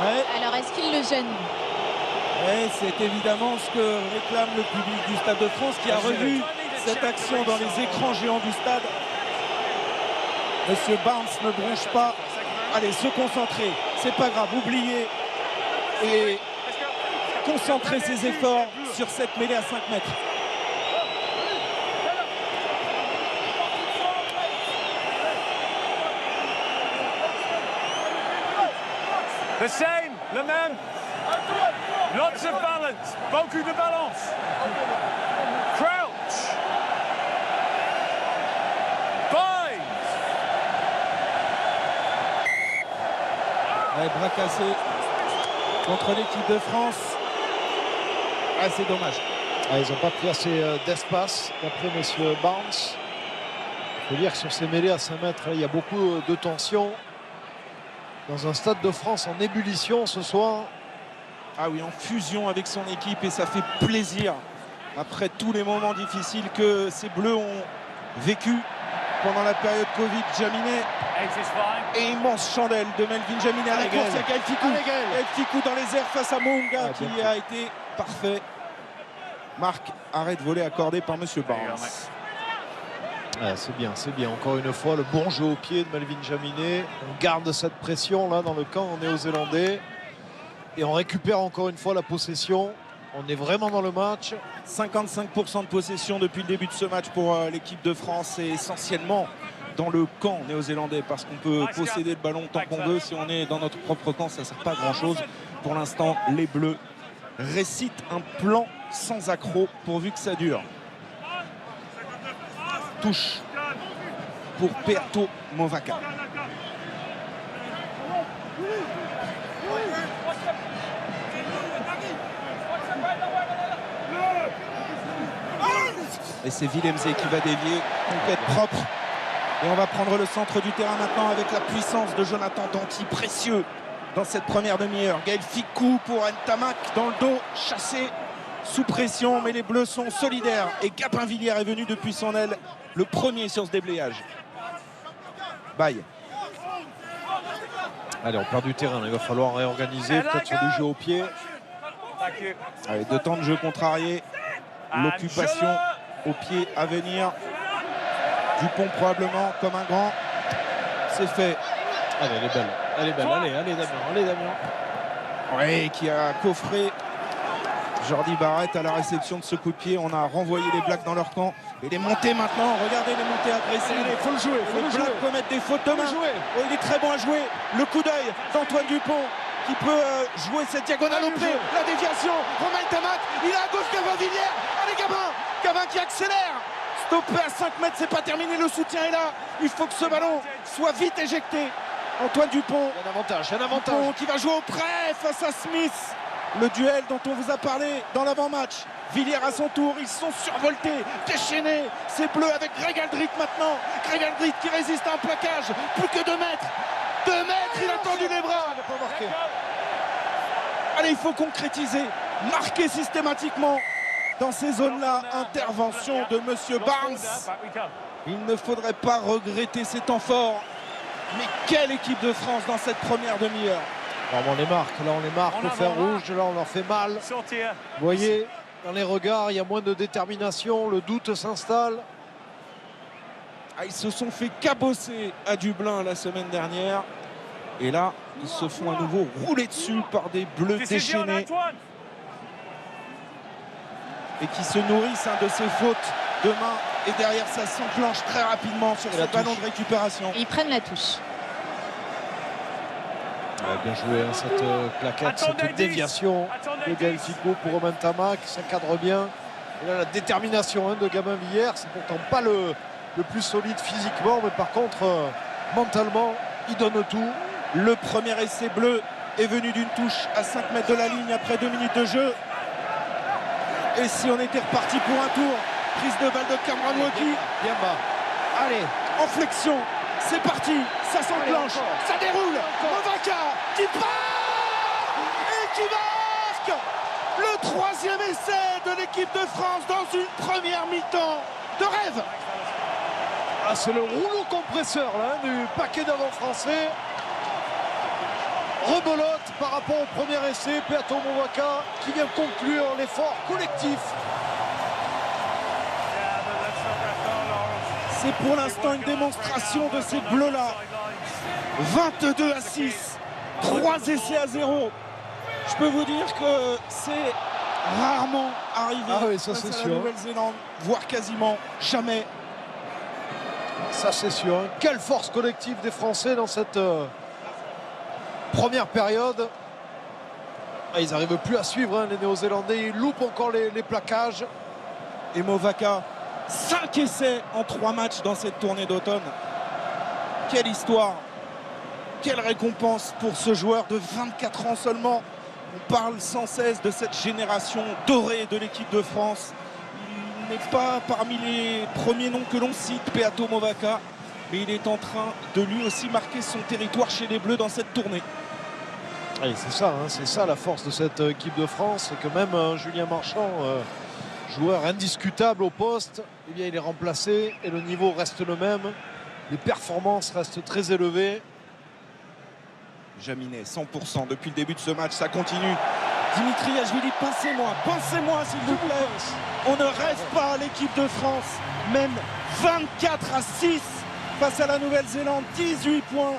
Ouais. Alors, est-ce qu'il le gêne? C'est évidemment ce que réclame le public du Stade de France, qui a revu cette action dans les écrans géants du stade. Monsieur Barnes ne bronche pas. Allez, se concentrer, c'est pas grave, oubliez et concentrer ses efforts sur cette mêlée à 5 mètres. The same, le même. Lots of balance, beaucoup de balance. Crouch. Bind. Bras cassé contre l'équipe de France. Ah, c'est dommage. Ah, ils n'ont pas pris assez d'espace, d'après monsieur Barnes. Il faut dire que sur ces mêlées à 5 mètres, il y a beaucoup de tension. Dans un Stade de France en ébullition ce soir. Ah oui, en fusion avec son équipe, et ça fait plaisir après tous les moments difficiles que ces Bleus ont vécu pendant la période Covid. Jaminet et immense chandelle de Melvin Jaminet à la course. Il y a Gaël Ficou. Gaël Ficou dans les airs face à Mounga qui a été parfait. Marc, arrêt de voler accordé par monsieur Barnes. Ah, c'est bien, c'est bien. Encore une fois, le bon jeu au pied de Melvin Jaminet. On garde cette pression là dans le camp néo-zélandais. Et on récupère encore une fois la possession. On est vraiment dans le match. 55% de possession depuis le début de ce match pour l'équipe de France, et essentiellement dans le camp néo-zélandais, parce qu'on peut posséder le ballon tant qu'on veut. Si on est dans notre propre camp, ça ne sert pas à grand chose. Pour l'instant, les Bleus récitent un plan sans accroc pourvu que ça dure. Touche pour Peato Movaca. Et c'est Willemse qui va dévier. Conquête propre. Et on va prendre le centre du terrain maintenant avec la puissance de Jonathan Danty, précieux dans cette première demi-heure. Gaël Ficou pour Ntamak dans le dos, chassé sous pression, mais les Bleus sont solidaires. Et Gapinvilliers est venu depuis son aile, le premier sur ce déblayage. Baye. Allez, on perd du terrain, il va falloir réorganiser, peut-être sur du jeu au pied. Thank you. Allez, 2 temps de jeu contrarié. L'occupation au pied à venir. Dupont probablement comme un grand. C'est fait. Allez, elle est belle. Elle est belle. Allez, Damien. Allez, Damien. Oui, qui a coffré Jordi Barrett à la réception de ce coup de pied. On a renvoyé les Blacks dans leur camp. Et les montées maintenant. Regardez les montées agressives. Allez, faut le jouer. Les Blacks commettent des fautes de main. jouer. Oh, il est très bon à jouer. Le coup d'œil d'Antoine Dupont qui peut jouer cette diagonale au pied. La déviation. Romain Tamac. Il a à gauche Gabin Villiers. Allez Gabin. Gabin qui accélère. Stoppé à 5 mètres. C'est pas terminé. Le soutien est là. Il faut que ce ballon soit vite éjecté. Antoine Dupont. Il y a un avantage. Dupont qui va jouer au prêt face à Smith. Le duel dont on vous a parlé dans l'avant-match. Villiers à son tour, ils sont survoltés, déchaînés. C'est bleu avec Greg Aldrit maintenant. Greg Aldrit qui résiste à un plaquage. Plus que 2 mètres. 2 mètres, il a tendu les bras. Allez, il faut concrétiser. Marquer systématiquement dans ces zones-là. Intervention de Monsieur Barnes. Back we come. Il ne faudrait pas regretter ces temps forts. Mais quelle équipe de France dans cette première demi-heure. Là, on les marque En au fer avant, rouge. Là, on leur fait mal. Sortir. Vous voyez, dans les regards, il y a moins de détermination. Le doute s'installe. Ah, ils se sont fait cabosser à Dublin la semaine dernière. Et là, ils se font à nouveau rouler dessus par des bleus Décision déchaînés d'Antoine. et qui se nourrissent de ces fautes de main. Et derrière, ça s'enclenche très rapidement sur la ce ballon touche. de récupération. Et ils prennent la touche. Bien joué, hein, cette plaquette, cette déviation de Gaël Fickou pour Romain Tamac. Ça cadre bien. Et là, la détermination de Gabin Villiers. C'est pourtant pas le plus solide physiquement, mais par contre, mentalement, il donne tout. Le premier essai bleu est venu d'une touche à 5 mètres de la ligne après 2 minutes de jeu. Et si on était reparti pour un tour, prise de balle de Cameron Wauki. Bien bas. Allez, En flexion, c'est parti, ça s'enclenche, encore. ça déroule. Movaka qui part et qui marque le 3e essai de l'équipe de France dans une première mi-temps de rêve. ah, c'est le rouleau compresseur là, du paquet d'avant français. Rebelote par rapport au premier essai. Beato Movaka qui vient conclure l'effort collectif. C'est pour l'instant une démonstration de ces bleus-là. 22-6, 3 essais à 0. Je peux vous dire que c'est rarement arrivé Ah oui, ça, face c'est à la sûr. Nouvelle-Zélande, voire quasiment jamais. Ça c'est sûr. Hein. Quelle force collective des Français dans cette première période. Ah, ils n'arrivent plus à suivre hein, les Néo-Zélandais. Ils loupent encore les plaquages. Et Movaka, 5 essais en 3 matchs dans cette tournée d'automne. Quelle histoire, quelle récompense pour ce joueur de 24 ans seulement. On parle sans cesse de cette génération dorée de l'équipe de France. Il n'est pas parmi les premiers noms que l'on cite, Beato Movaka, mais il est en train de lui aussi marquer son territoire chez les Bleus dans cette tournée. Et c'est ça la force de cette équipe de France, c'est que même Julien Marchand, joueur indiscutable au poste, eh bien, il est remplacé et le niveau reste le même. Les performances restent très élevées. Jaminet, 100% depuis le début de ce match, ça continue. Dimitri Yachvili, pincez-moi s'il vous plaît. On ne rêve pas, l'équipe de France mène 24-6 face à la Nouvelle-Zélande, 18 points.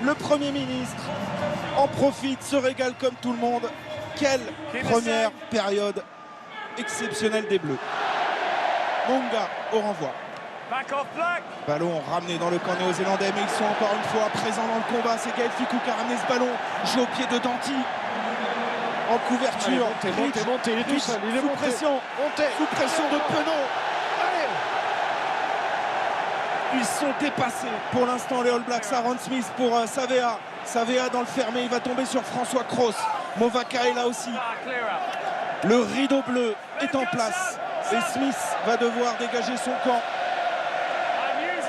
Le Premier ministre en profite, se régale comme tout le monde. Quelle première période exceptionnelle des Bleus. Monga au renvoi. Back off Black. Ballon ramené dans le camp néo-zélandais, mais ils sont encore une fois présents dans le combat. C'est Gaël Fickou qui a ramené ce ballon. Joue au pied de Danty. En couverture. Montez, il est tout seul, il est sous monté. pression. Sous pression de Penaud. Ils sont dépassés pour l'instant les All Blacks. Aaron Smith pour Savea. Savea dans le fermé, il va tomber sur François Cross. Movaka est là aussi. Clear up. Le rideau bleu est en place. Et Smith va devoir dégager son camp. And use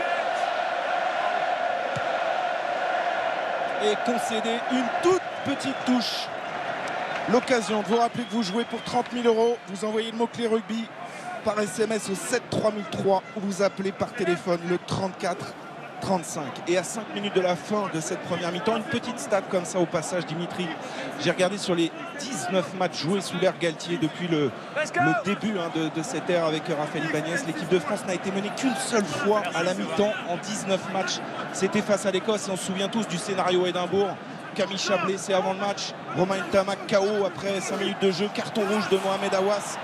it. Et concéder une toute petite touche. L'occasion de vous rappeler que vous jouez pour 30 000 €. Vous envoyez le mot-clé rugby par SMS au 73003 ou vous appelez par téléphone le 34 35. Et à 5 minutes de la fin de cette première mi-temps, une petite stat comme ça au passage, Dimitri. J'ai regardé sur les 19 matchs joués sous l'ère Galtier depuis le début de cette ère avec Raphaël Ibanez. L'équipe de France n'a été menée qu'une seule fois à la mi-temps en 19 matchs. C'était face à l'Écosse et on se souvient tous du scénario Édimbourg. Kamisha blessé avant le match, Romain Ntamak KO après 5 minutes de jeu, carton rouge de Mohamed Awas.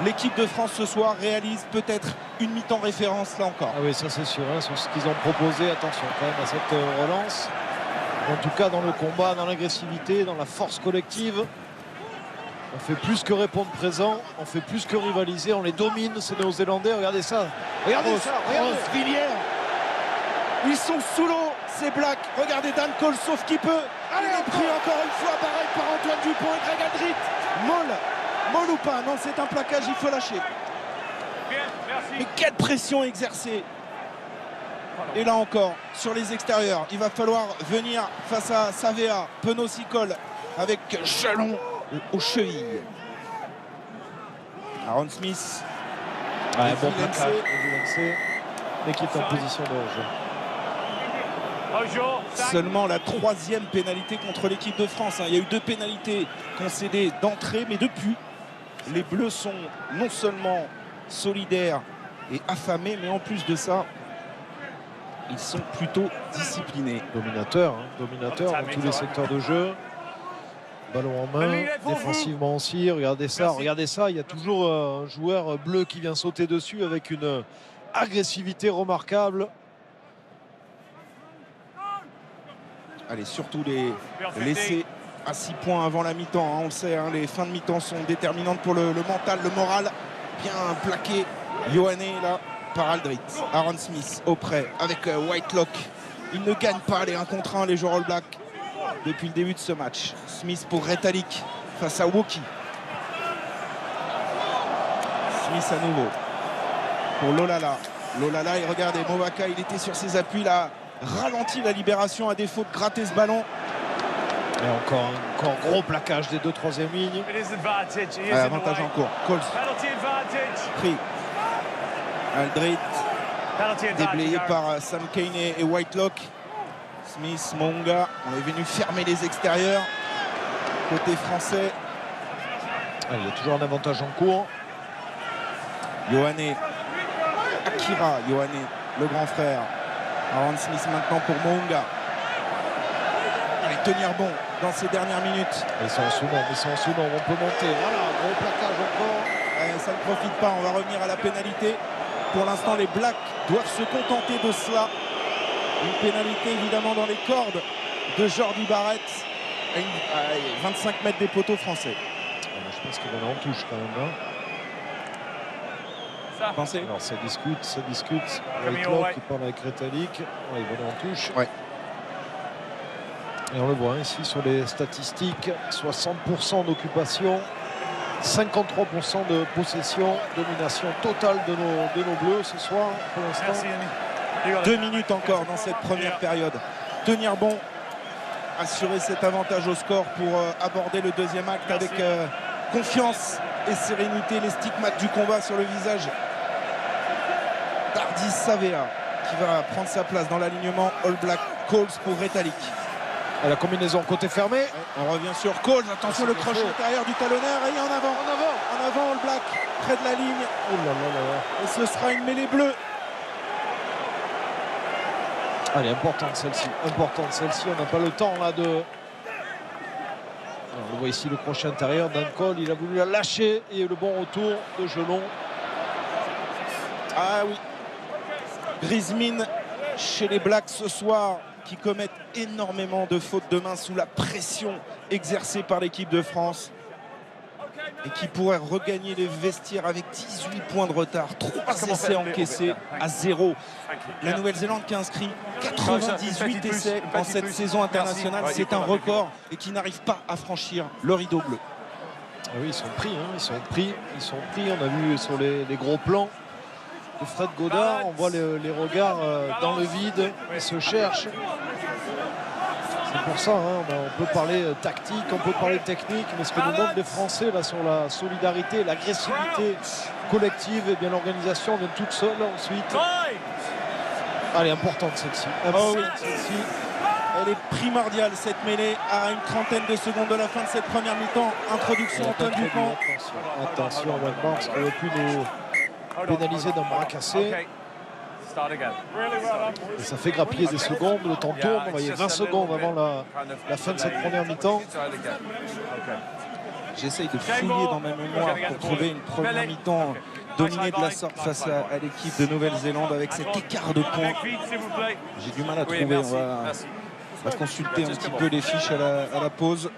L'équipe de France ce soir réalise peut-être une mi-temps référence là encore. Ah oui, ça c'est sûr, hein, sur ce qu'ils ont proposé. Attention quand même à cette relance. En tout cas dans le combat, dans l'agressivité, dans la force collective. On fait plus que répondre présent, on fait plus que rivaliser, on les domine, ces Néo-Zélandais. Regardez ça, regardez ça, regardez. Villiers. Ils sont sous l'eau, ces Blacks. Regardez Dan Cole, sauf qu'il peut. Il est pris encore une fois, pareil, par Antoine Dupont et Greg Aldrit. Molle ou pas? Non, c'est un plaquage, il faut lâcher. Bien, merci. Mais quelle pression exercée. Et là encore, sur les extérieurs, il va falloir venir face à Savea. Penaud s'y colle avec Jalon aux chevilles. Aaron Smith. Ouais, bon Villeneuve. plaquage, l'équipe en position de hors-jeu. Bonjour. Seulement la 3e pénalité contre l'équipe de France. Il y a eu 2 pénalités concédées d'entrée, mais depuis, les Bleus sont non seulement solidaires et affamés, mais en plus de ça, ils sont plutôt disciplinés. Dominateur dans tous les secteurs de jeu. Ballon en main, défensivement aussi. Regardez ça, il y a toujours un joueur bleu qui vient sauter dessus avec une agressivité remarquable. Allez, surtout les laisser à 6 points avant la mi-temps. On le sait, les fins de mi-temps sont déterminantes pour le mental, le moral. Bien plaqué, Ioane là, par Aldrit. Aaron Smith auprès avec Whitelock. Il ne gagne pas les 1 contre 1, les joueurs All Black, depuis le début de ce match. Smith pour Retallick face à Woki. Smith à nouveau pour Lolala. Lolala, et regardez, Movaka, il était sur ses appuis là. Ralentit la libération à défaut de gratter ce ballon. Et encore gros plaquage des 2 troisième lignes. It is advantage. He is in the Avantage way. en cours. Coles Penalty advantage. pris. Aldrit Penalty advantage. déblayé par Sam Cane et Whitelock. Smith, Monga, on est venu fermer les extérieurs. Côté français. Il y a toujours un avantage en cours. Ioane. Akira Ioane, le grand frère. Aaron Smith maintenant pour Monga. Allez, tenir bon dans ces dernières minutes. Ils sont en sous-nombre, on peut monter. Voilà, gros plaquage encore. Ça ne profite pas, on va revenir à la pénalité. Pour l'instant, les Blacks doivent se contenter de cela. Une pénalité évidemment dans les cordes de Jordi Barrett. À 25 mètres des poteaux français. Je pense qu'il va aller en touche quand même. Ça. Pensez. Alors ça discute. Camille Whitelock White. qui parle avec Retallick. Il va aller en touche. Ouais. Et on le voit ici sur les statistiques. 60% d'occupation. 53% de possession. Domination totale de nos Bleus ce soir pour l'instant. Merci, Yannick. 2 minutes encore dans cette première période. Tenir bon, assurer cet avantage au score pour aborder le deuxième acte avec confiance et sérénité. Les stigmates du combat sur le visage d'Ardis Savea qui va prendre sa place dans l'alignement All Black. Coles pour Retallick. Et la combinaison côté fermé. On revient sur Coles. Attention, le crochet intérieur du talonneur et en avant. En avant All Black près de la ligne. Oh là là là là. Et ce sera une mêlée bleue. Allez, importante celle-ci. On n'a pas le temps là de... Alors, on voit ici le crochet intérieur d'un Cole. Il a voulu la lâcher et le bon retour de Gelon. Ah oui. Griezmann chez les Blacks ce soir qui commettent énormément de fautes de main sous la pression exercée par l'équipe de France et qui pourraient regagner les vestiaires avec 18 points de retard. 3 essais encaissés à 0. La Nouvelle-Zélande qui a inscrit 98 essais en cette saison internationale, c'est un record et qui n'arrive pas à franchir le rideau bleu. Ah oui, ils sont pris. On a vu sur les gros plans de Fred Godard, on voit les regards dans le vide, ils se cherchent. C'est pour ça, on peut parler tactique, on peut parler technique, mais ce que nous montrent les Français là, sur la solidarité, l'agressivité collective, et bien l'organisation vient toute seule ensuite. Allez, importante celle-ci. Oh oui. Celle-ci. Elle est primordiale cette mêlée à une trentaine de secondes de la fin de cette première mi-temps. Introduction Antoine Dupont. Attention, Wayne Barnes aurait pu nous pénaliser d'un bras cassé. Okay. Start again. Et ça fait grappiller des secondes. Le temps tourne. On voyait 20 secondes avant la fin de cette première mi-temps. J'essaye de fouiller dans ma mémoire pour trouver une première mi-temps dominée de la sorte face à l'équipe de Nouvelle-Zélande avec cet écart de points. J'ai du mal à trouver. On va consulter un petit peu les fiches à la pause.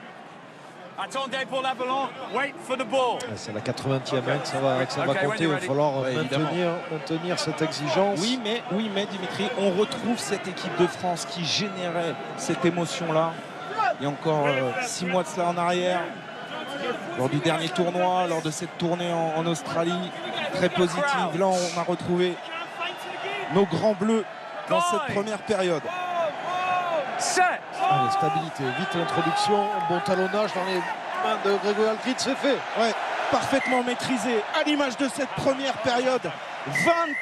Attendez pour la ballon. Wait for the ball. C'est la 80e que ça va compter. Il va falloir maintenir cette exigence. Oui, mais Dimitri, on retrouve cette équipe de France qui générait cette émotion-là. Il y a encore 6 mois de cela en arrière, lors du dernier tournoi, lors de cette tournée en Australie, très positive. Là, on a retrouvé nos grands bleus dans cette première période. Allez, stabilité, vite l'introduction, bon talonnage dans les mains de Grégory Alldritt, c'est fait. Ouais, parfaitement maîtrisé, à l'image de cette première période.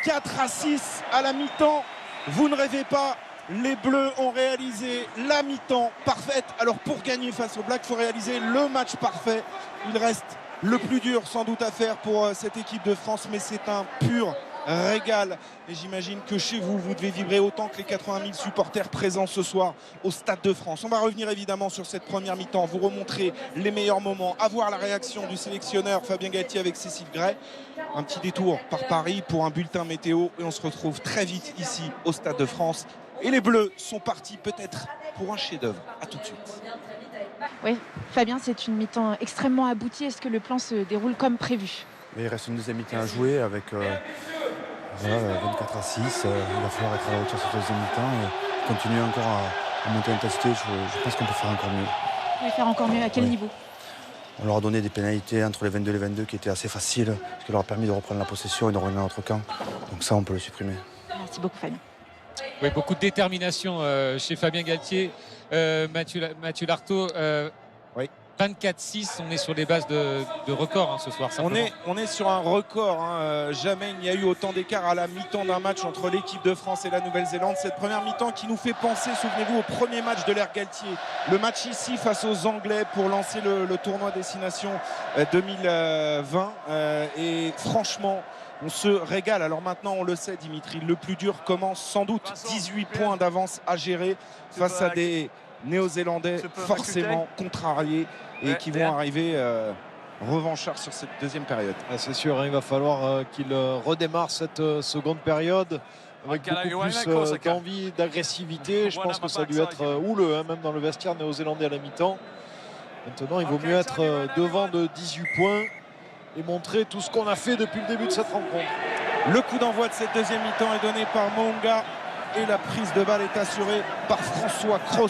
24-6 à la mi-temps. Vous ne rêvez pas, les Bleus ont réalisé la mi-temps parfaite. Alors pour gagner face aux Blacks, il faut réaliser le match parfait. Il reste le plus dur sans doute à faire pour cette équipe de France, mais c'est un pur régal. Et j'imagine que chez vous, vous devez vibrer autant que les 80 000 supporters présents ce soir au Stade de France. On va revenir évidemment sur cette première mi-temps, vous remontrer les meilleurs moments, avoir la réaction du sélectionneur Fabien Galtier avec Cécile Gray. Un petit détour par Paris pour un bulletin météo et on se retrouve très vite ici au Stade de France. Et les Bleus sont partis peut-être pour un chef-d'œuvre. À tout de suite. Oui, Fabien, c'est une mi-temps extrêmement aboutie. Est-ce que le plan se déroule comme prévu? Mais il reste une deuxième mi-temps à jouer avec 24-6. Il va falloir être à la hauteur de cette deuxième mi-temps et continuer encore à monter l'intensité. Je pense qu'on peut faire encore mieux. Vous pouvez faire encore mieux à quel niveau? On leur a donné des pénalités entre les 22 et les 22 qui étaient assez faciles, ce qui leur a permis de reprendre la possession et de revenir dans notre camp. Donc ça, on peut le supprimer. Merci beaucoup, Fabien. Oui, beaucoup de détermination chez Fabien Galtier. Mathieu Lartaud, Oui. 24-6, on est sur les bases de record ce soir. On est sur un record. Jamais il n'y a eu autant d'écart à la mi-temps d'un match entre l'équipe de France et la Nouvelle-Zélande. Cette première mi-temps qui nous fait penser, souvenez-vous, au premier match de l'ère Galtier. Le match ici face aux Anglais pour lancer le tournoi Destination 2020. Et franchement, on se régale. Alors maintenant, on le sait, Dimitri, le plus dur commence sans doute. 18 points d'avance à gérer face à des Néo-Zélandais forcément contrariés et qui vont arriver revanchards sur cette deuxième période. C'est sûr, il va falloir qu'il redémarre cette seconde période avec beaucoup plus d'envie, d'agressivité. Je pense que ça a dû être houleux, même dans le vestiaire néo-zélandais à la mi-temps. Maintenant, il vaut mieux être devant de 18 points et montrer tout ce qu'on a fait depuis le début de cette rencontre. Le coup d'envoi de cette deuxième mi-temps est donné par Mounga et la prise de balle est assurée par François Cros.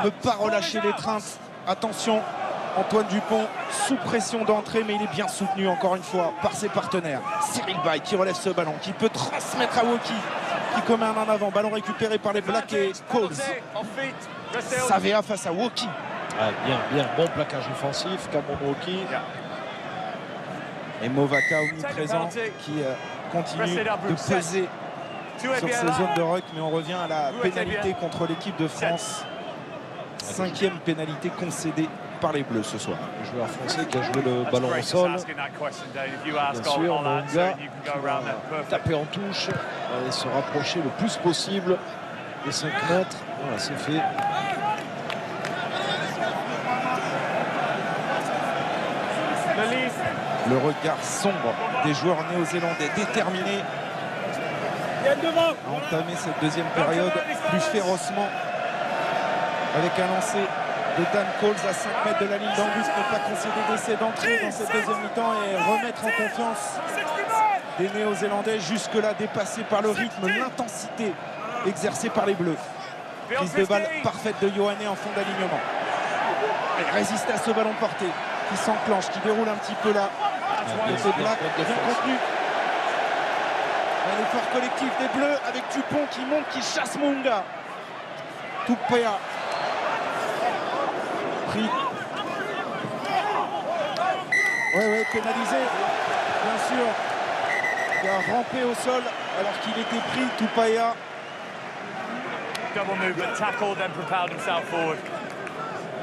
Ne pas relâcher l'étreinte. Attention, Antoine Dupont sous pression d'entrée, mais il est bien soutenu encore une fois par ses partenaires. Cyril Bay qui relève ce ballon, qui peut transmettre à Woki, qui commet un en avant. Ballon récupéré par les Blacks et Coles. Savea face à Woki. Bien, bon plaquage offensif, Cameron Woki. Et Movaka omniprésent qui continue de peser sur ces zones de ruck, mais on revient à la pénalité contre l'équipe de France. 5e pénalité concédée par les Bleus ce soir. Le joueur français qui a joué le ballon au sol. Bien sûr, Monga qui va taper en touche et se rapprocher le plus possible des 5 mètres. Voilà, c'est fait. Le regard sombre des joueurs néo-zélandais déterminés à entamer cette deuxième période plus férocement avec un lancer de Dan Coles à 5 mètres de la ligne d'en-but, ne pas concéder d'essai d'entrée dans cette deuxième mi-temps et remettre en confiance des Néo-Zélandais jusque-là dépassés par le rythme, l'intensité exercée par les Bleus. Prise de balle parfaite de Ioane en fond d'alignement. Et résister à ce ballon porté qui s'enclenche, qui déroule un petit peu là. Le Black bien contenu. Un effort collectif des Bleus avec Dupont qui monte, qui chasse Mounga. Tupea. Pris. Ouais, pénalisé. Bien sûr. Il a rampé au sol alors qu'il était pris. Tupaya. Double move, but tackle, then propelled himself forward.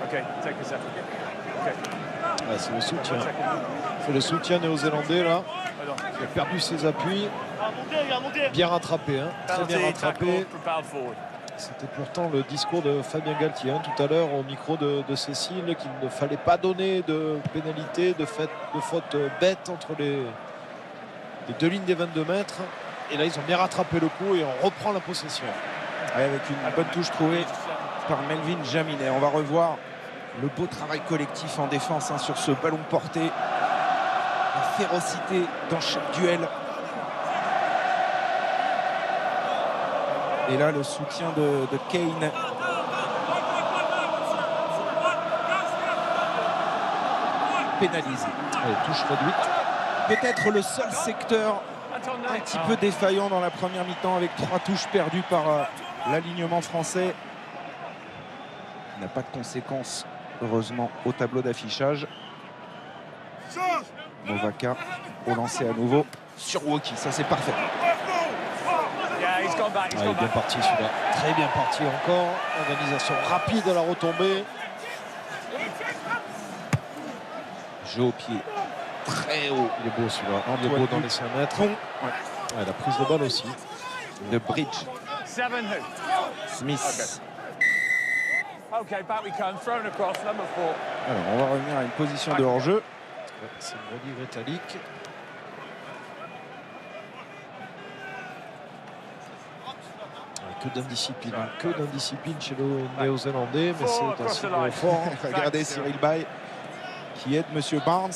Okay, take a second. Okay. Ouais, c'est le soutien. C'est le soutien néo-zélandais là. Hold on. Il a perdu ses appuis. Bien rattrapé, hein. Très bien Penalty, tackle, rattrapé. propelled forward. C'était pourtant le discours de Fabien Galtier hein, tout à l'heure au micro de Cécile, qu'il ne fallait pas donner de pénalité, de faute bête entre les deux lignes des 22 mètres. Et là, ils ont bien rattrapé le coup et on reprend la possession. Ouais, avec une bonne touche trouvée par Melvin Jaminet. On va revoir le beau travail collectif en défense hein, sur ce ballon porté. La férocité dans chaque duel. Et là, le soutien de Kane. Pénalisé. Allez, touche réduite. Peut-être le seul secteur un petit peu défaillant dans la première mi-temps avec 3 touches perdues par l'alignement français. Il n'a pas de conséquences, heureusement, au tableau d'affichage. Movaka au lancer à nouveau sur Woki. Ça, c'est parfait. Yeah, he's gone back. Ah, il est bien parti celui-là. Très bien parti encore. Organisation rapide à la retombée. Jeu au pied. Très haut. Il est beau celui-là. Il est beau dans les 5 mètres. Bon. Ouais, la prise de balle aussi. De Bridge. 7 who? Smith. Okay, back we come. Thrown across, number 4. Alors, on va revenir à une position de hors-jeu. Ouais, c'est Brody Retallick. Que d'indiscipline, chez le néo-zélandais, mais c'est un signe fort. Regardez Cyril Bay qui aide Monsieur Barnes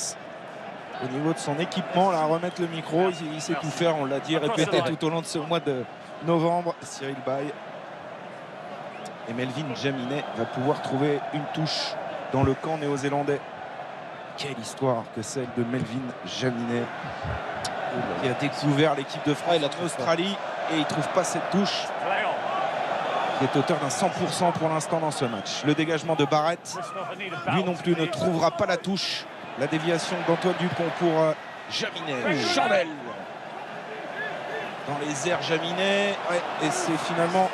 au niveau de son équipement là, à remettre le micro. Il sait tout faire, on l'a dit, répété tout au long de ce mois de novembre. Cyril Bay et Melvin Jaminet va pouvoir trouver une touche dans le camp néo-zélandais. Quelle histoire que celle de Melvin Jaminet qui a découvert l'équipe de France en Australie et il ne trouve pas cette touche. Il est auteur d'un 100% pour l'instant dans ce match. Le dégagement de Barrett, lui non plus ne trouvera pas la touche. La déviation d'Antoine Dupont pour Jaminet. Chandelle dans les airs Jaminet. Ouais, et c'est finalement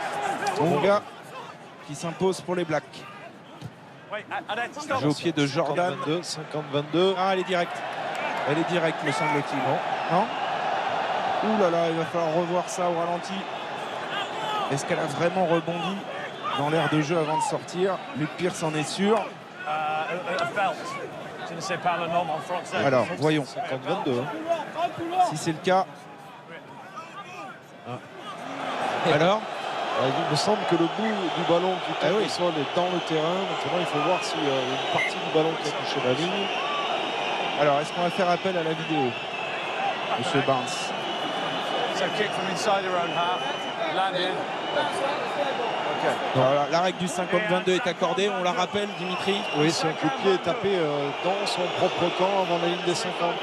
Bonga qui s'impose pour les Blacks. Jeu au pied de Jordan. 50-22. Ah, elle est directe. Elle est directe, me semble-t-il. Non. Ouh là là, il va falloir revoir ça au ralenti. Est-ce qu'elle a vraiment rebondi dans l'aire de jeu avant de sortir? Luc Pierce en est sûr. Alors, voyons. 50-22. Si c'est le cas. Alors, il me semble que le bout du ballon qui touche le sol est dans le terrain. Maintenant, il faut voir s'il y a une partie du ballon qui a touché la ligne. Alors, est-ce qu'on va faire appel à la vidéo, Monsieur Barnes? Alors, la règle du 50-22 est accordée, on la rappelle, Dimitri. Oui, c'est un coup de pied tapé dans son propre camp avant la ligne des 50,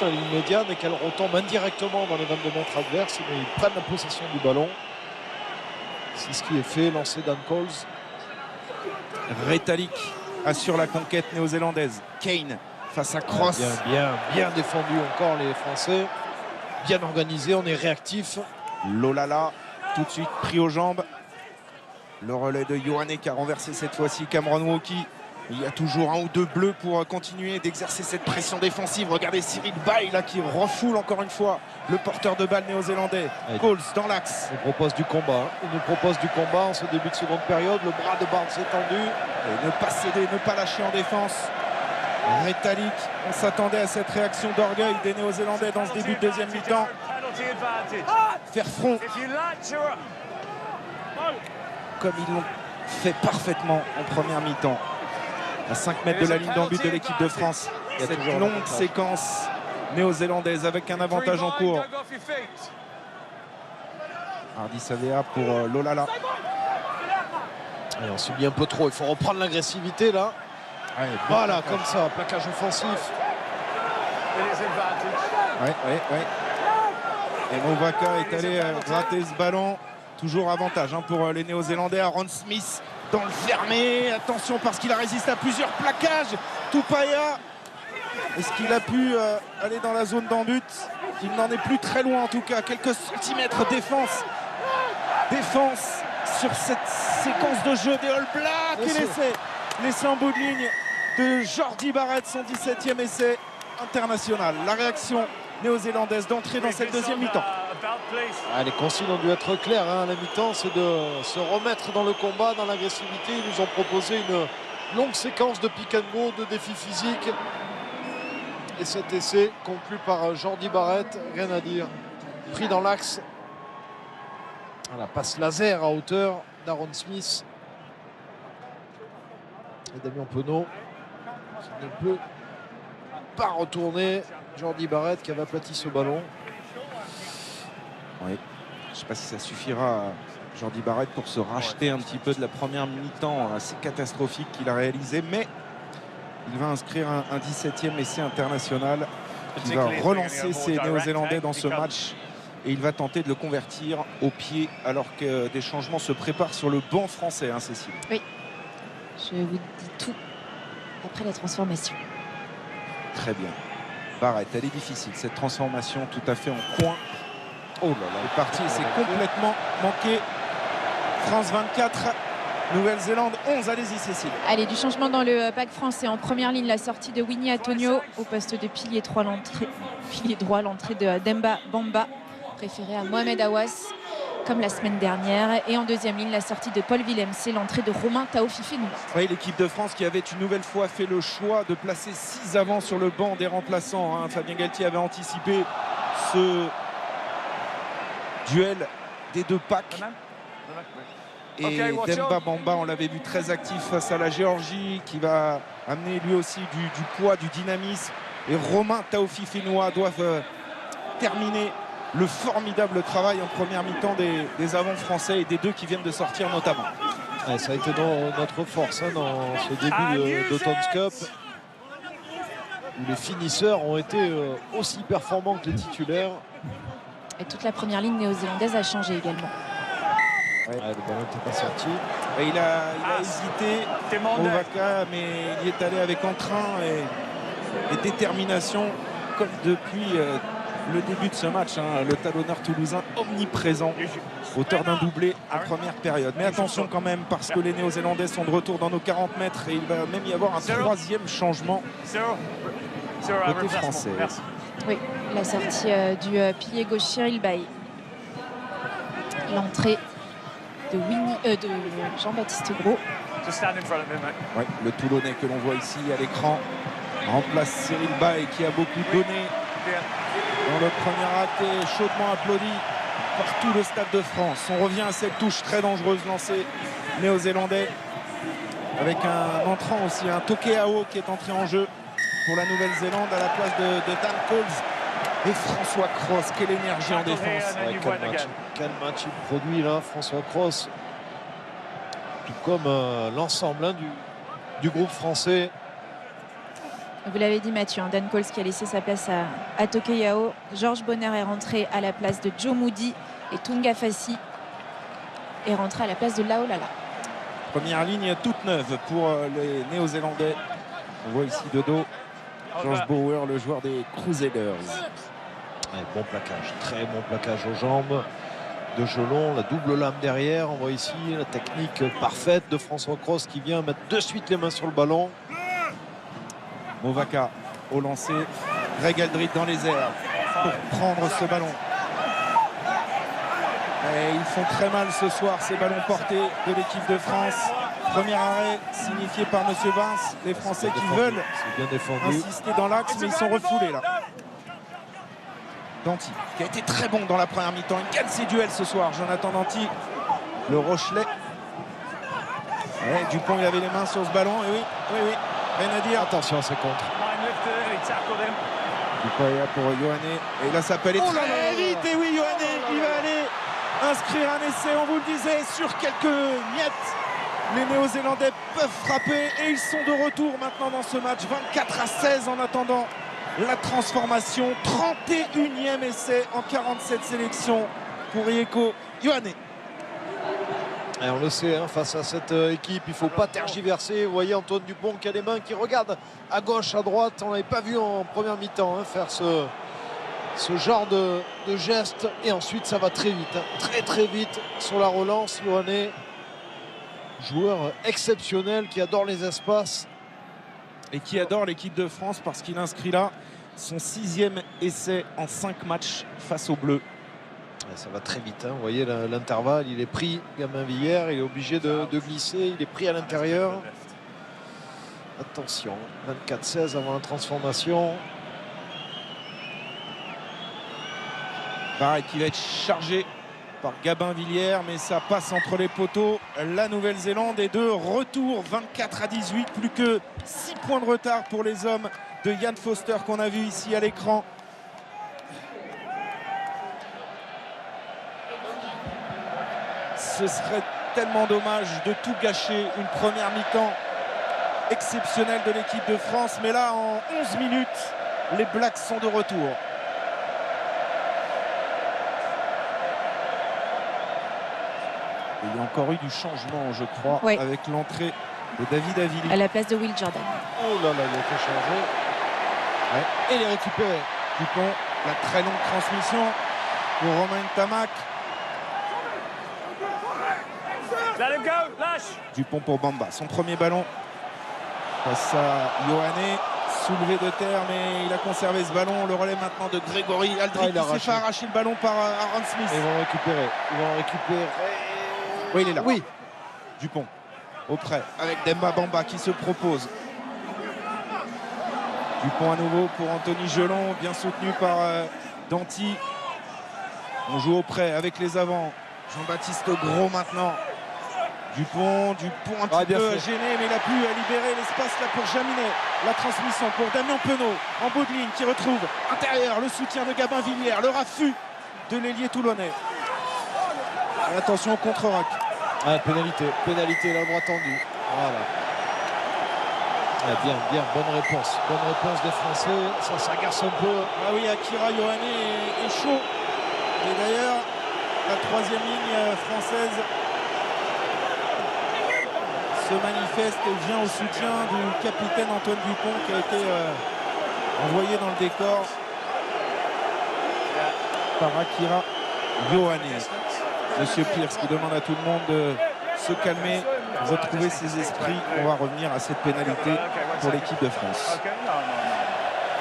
la ligne médiane, et qu'elle retombe indirectement dans les 22 mètres adverses. Mais ils prennent la possession du ballon. C'est ce qui est fait, lancé Dan Coles. Retallick assure la conquête néo-zélandaise. Kane face à Cross. Bien défendu encore les Français. Bien organisé, on est réactif. Lolala, tout de suite pris aux jambes. Le relais de Ioane qui a renversé cette fois-ci Cameron Woki. Il y a toujours un ou deux bleus pour continuer d'exercer cette pression défensive. Regardez Cyril Bay là qui refoule encore une fois le porteur de balle néo-zélandais. Coles dans l'axe. Il nous propose du combat. Il nous propose du combat en ce début de seconde période. Le bras de Barnes est tendu. Et ne pas céder, ne pas lâcher en défense. Retallick, on s'attendait à cette réaction d'orgueil des Néo-Zélandais dans ce début de deuxième mi-temps. Faire front comme ils l'ont fait parfaitement en première mi-temps. À 5 mètres de la ligne d'en but de l'équipe de France. Cette longue séquence néo-zélandaise avec un avantage en cours. Hardy Savea pour Lolala. Et on subit un peu trop, il faut reprendre l'agressivité là. Voilà, comme ça, plaquage offensif. Et Movaka est allé gratter ce ballon. Toujours avantage pour les Néo-Zélandais. Aaron Smith dans le fermé. Attention parce qu'il a résisté à plusieurs plaquages. Tupaya Est-ce qu'il a pu aller dans la zone d'en-but? Il n'en est plus très loin en tout cas. Quelques centimètres. Défense sur cette séquence de jeu des All Blacks. Et l'essai en bout de ligne de Jordi Barrett, son 17e essai international. La réaction néo-zélandaise d'entrer dans cette deuxième mi-temps. Les consignes ont dû être claires à la mi-temps, c'est de se remettre dans le combat, dans l'agressivité. Ils nous ont proposé une longue séquence de pick and go, de défis physiques. Et cet essai conclu par Jordi Barrett, rien à dire. Pris dans l'axe. La passe laser à hauteur d'Aaron Smith. Et Damien Penaud qui ne peut pas retourner. Jordi Barrett qui avait aplati ce ballon. Oui. Je ne sais pas si ça suffira à Jordi Barrett pour se racheter un petit peu de la première mi-temps assez catastrophique qu'il a réalisé, mais il va inscrire un 17e essai international qui va relancer ces Néo-Zélandais dans ce match et il va tenter de le convertir au pied alors que des changements se préparent sur le banc français, hein, Cécile. Oui, je vous dis tout après la transformation. Très bien. Barrett, elle est difficile cette transformation tout à fait en coin. Oh là là, c'est parti, c'est complètement manqué. France 24, Nouvelle-Zélande 11. Allez-y Cécile. Allez, du changement dans le pack français. En première ligne, la sortie de Winnie Atonio au poste de pilier droit, l'entrée de Demba Bamba, préféré à Mohamed Aouas, comme la semaine dernière. Et en deuxième ligne, la sortie de Paul Willems et l'entrée de Romain Taofifénoula. Oui, l'équipe de France qui avait une nouvelle fois fait le choix de placer 6 avants sur le banc des remplaçants, hein. Fabien Galtier avait anticipé ce duel des deux packs. Et Demba Bamba, on l'avait vu très actif face à la Géorgie, qui va amener lui aussi du poids, du dynamisme. Et Romain Taofifénoula doivent terminer le formidable travail en première mi-temps des avants français et des deux qui viennent de sortir notamment. Ouais, ça a été notre force hein, dans ce début d'Autumn Cup, où les finisseurs ont été aussi performants que les titulaires. Et toute la première ligne néo-zélandaise a changé également. Ouais, le ballon n'était pas sorti. Et il a hésité, Movaka, mais il y est allé avec entrain et détermination, comme depuis le début de ce match. Hein, le talonneur toulousain omniprésent, auteur d'un doublé en première période. Mais attention quand même, parce que les Néo-Zélandais sont de retour dans nos 40 mètres et il va même y avoir un troisième changement côté français. Oui, la sortie du pilier gauche Cyril Baye. L'entrée de Jean-Baptiste Gros. Oui, le Toulonnais que l'on voit ici à l'écran remplace Cyril Baye qui a beaucoup donné dans le premier acte et chaudement applaudi par tout le Stade de France. On revient à cette touche très dangereuse lancée néo-zélandais avec un entrant aussi, un Tokeao qui est entré en jeu pour la Nouvelle-Zélande à la place de Dan Coles et François Cross. Quelle énergie en défense. Quel match il produit là, François Cross. Tout comme l'ensemble hein, du groupe français. Vous l'avez dit Mathieu, hein, Dan Coles qui a laissé sa place à Tokeao. Georges Bonner est rentré à la place de Joe Moody et Tunga Fassi est rentré à la place de Laolala. Première ligne toute neuve pour les Néo-Zélandais. On voit ici de dos George Bauer, le joueur des Crusaders. Ouais, bon plaquage, très bon plaquage aux jambes de Gelon, la double lame derrière. On voit ici la technique parfaite de François Cross qui vient mettre de suite les mains sur le ballon. Movaka au lancer, Greg Aldrit dans les airs pour prendre ce ballon. Et ils font très mal ce soir ces ballons portés de l'équipe de France. Premier arrêt signifié par Monsieur Vince. Les Français qui veulent insister dans l'axe, mais ils sont refoulés là. Danty, qui a été très bon dans la première mi-temps. Il gagne ses duels ce soir, Jonathan Danty. Le Rochelet. Et Dupont, il avait les mains sur ce ballon. Et oui, rien à dire. Attention à ses contres. Dupont est là pour Ioane. Et là, ça peut aller très vite. Et oui, Ioane, il va aller inscrire un essai. On vous le disait, sur quelques miettes. Les Néo-Zélandais peuvent frapper et ils sont de retour maintenant dans ce match. 24-16 en attendant la transformation. 31e essai en 47 sélections pour Yeko Ioane. Et on le sait, hein, face à cette équipe, il ne faut pas tergiverser. Vous voyez Antoine Dupont qui a les mains, qui regarde à gauche, à droite. On n'avait pas vu en première mi-temps hein, faire ce genre de geste. Et ensuite, ça va très vite, hein, très vite sur la relance. Ioane, joueur exceptionnel qui adore les espaces. Et qui adore l'équipe de France parce qu'il inscrit là son 6e essai en 5 matchs face aux Bleus. Et ça va très vite, hein. Vous voyez l'intervalle, il est pris, Gabin Villière, il est obligé de glisser, il est pris à l'intérieur. Attention, 24-16 avant la transformation. Pareil qu'il va être chargé par Gabin Villière, mais ça passe entre les poteaux. La Nouvelle-Zélande est de retour, 24-18, plus que 6 points de retard pour les hommes de Ian Foster qu'on a vu ici à l'écran. Ce serait tellement dommage de tout gâcher, une première mi-temps exceptionnelle de l'équipe de France, mais là en 11 minutes, les Blacks sont de retour. Il y a encore eu du changement, je crois, oui, avec l'entrée de David Havili. à la place de Will Jordan. Oh là là, il a été changé. Ouais. Et il est récupéré. Dupont, la très longue transmission pour Romain Tamac. Let him go, lâche. Dupont pour Bamba, son premier ballon. Passe à Ioane, soulevé de terre, mais il a conservé ce ballon. Le relais maintenant de Grégory Aldrit qui s'est fait arracher le ballon par Aaron Smith. Ils vont le récupérer. Ils vont le récupérer. Oui, il est là. Oui. Dupont auprès avec Demba Bamba qui se propose. Dupont à nouveau pour Anthony Gelon, bien soutenu par Danty. On joue auprès avec les avants. Jean-Baptiste Gros maintenant. Dupont un petit peu gêné, mais il a pu libérer l'espace là pour Jaminet. La transmission pour Damien Penaud en bout de ligne qui retrouve intérieur le soutien de Gabin Villière, le raffut de l'ailier toulonnais. Et attention au contre-rock. Ah, pénalité, la droite tendue. Voilà. Ah, bien, bonne réponse des Français. Ça s'agace un peu. Ah oui, Akira Ioane est chaud. Et d'ailleurs, la troisième ligne française se manifeste et vient au soutien du capitaine Antoine Dupont qui a été envoyé dans le décor par Akira Ioane. Monsieur Pierce qui demande à tout le monde de se calmer, retrouver ses esprits. On va revenir à cette pénalité pour l'équipe de France.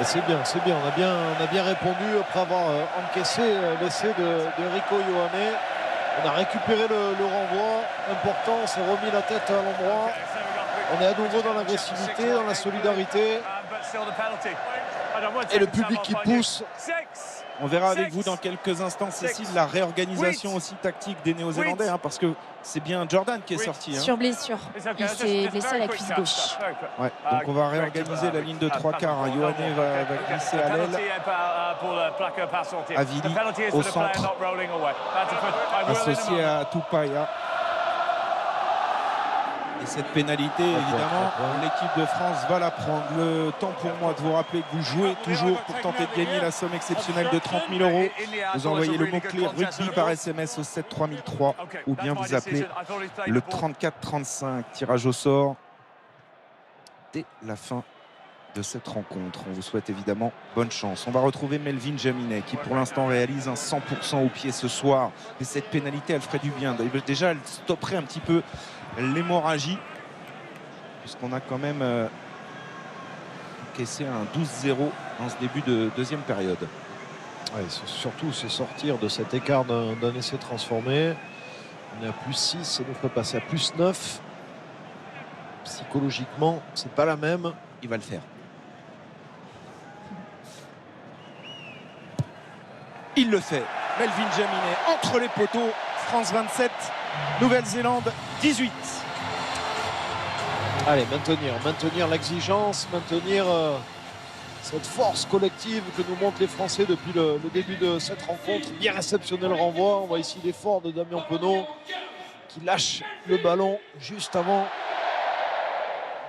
C'est bien, on a bien répondu après avoir encaissé l'essai de Rico Ioane. On a récupéré le renvoi important, on s'est remis la tête à l'endroit. On est à nouveau dans l'agressivité, dans la solidarité. Et le public qui pousse. On verra avec vous dans quelques instants, Cécile, la réorganisation aussi tactique des Néo-Zélandais, hein, parce que c'est bien Jordan qui est sorti. Hein. Sur blessure, il s'est blessé à la cuisse gauche. Ouais, donc on va réorganiser la ligne de 3 quarts. Hein. Ioane va glisser à l'aile. Havili au centre, associé à Tupaia. Et cette pénalité, évidemment, l'équipe de France va la prendre. Le temps pour moi de vous rappeler que vous jouez toujours pour tenter de gagner la somme exceptionnelle de 30 000 €. Vous envoyez le mot-clé rugby par SMS au 7 3003 ou bien vous appelez le 34 35. Tirage au sort dès la fin de cette rencontre. On vous souhaite évidemment bonne chance. On va retrouver Melvin Jaminet qui pour l'instant réalise un 100% au pied ce soir. Et cette pénalité, elle ferait du bien. Déjà, elle stopperait un petit peu l'hémorragie puisqu'on a quand même encaissé un 12-0 dans ce début de deuxième période. Ouais, surtout se sortir de cet écart d'un essai transformé. On est à plus 6, ça nous ferait passer à plus 9. Psychologiquement, c'est pas la même. Il va le faire. Il le fait. Melvin Jaminet entre les poteaux. France 27, Nouvelle-Zélande 18. Allez, maintenir l'exigence, maintenir cette force collective que nous montrent les Français depuis le début de cette rencontre. Bien réceptionné le renvoi. On voit ici l'effort de Damien Penaud qui lâche le ballon juste avant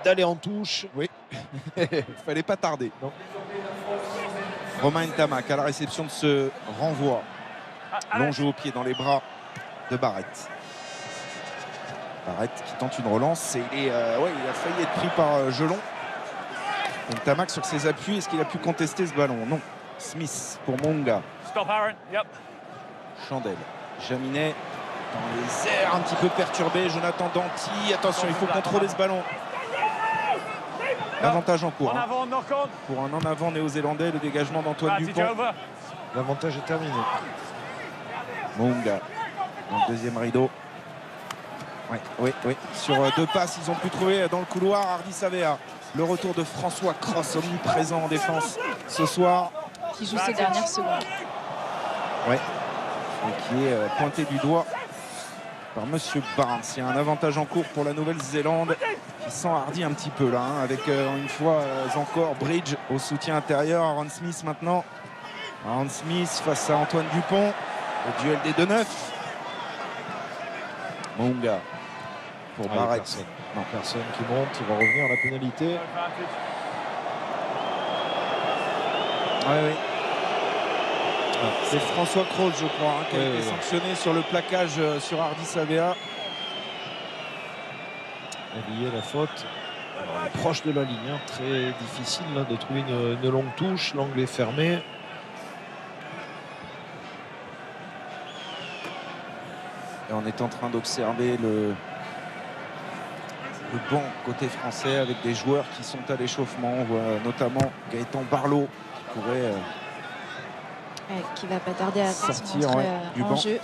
d'aller en touche. Oui, il fallait pas tarder. Non. Romain Tamac à la réception de ce renvoi. Long jeu au pied dans les bras de Barrett. Barrett qui tente une relance et il a failli être pris par Gelon. Donc Tamac sur ses appuis, est-ce qu'il a pu contester ce ballon? Non. Smith pour Monga. Stop, Aaron. Yep. Chandelle. Jaminet dans les airs, un petit peu perturbé. Jonathan Danty. Attention, il faut contrôler ce ballon. Avantage en cours. En avant, knock on. Pour un en avant néo-zélandais, le dégagement d'Antoine That's it, Dupont. over. L'avantage est terminé. Monga dans le deuxième rideau. Oui. Sur deux passes, ils ont pu trouver dans le couloir Hardy Savea. Le retour de François Cross, omniprésent en défense ce soir. Qui joue ces dernières secondes. Et qui est pointé du doigt par Monsieur Barnes. Il y a un avantage en cours pour la Nouvelle-Zélande qui s'enhardit un petit peu là, avec une fois encore Bridge au soutien intérieur. Aaron Smith maintenant. Aaron Smith face à Antoine Dupont. Le duel des 2-9. Monga pour Barrett. Personne qui monte, il va revenir à la pénalité. Oui. C'est François Kroos, je crois, qui a été sanctionné sur le plaquage sur Hardy Savea. Il y a la faute. Alors, elle est proche de la ligne, hein. Très difficile là, de trouver une longue touche. L'angle est fermé. Et on est en train d'observer le banc côté français avec des joueurs qui sont à l'échauffement. On voit notamment Gaëtan Barlow qui pourrait Qui va pas tarder à faire son sortir entrée du en banc. jeu.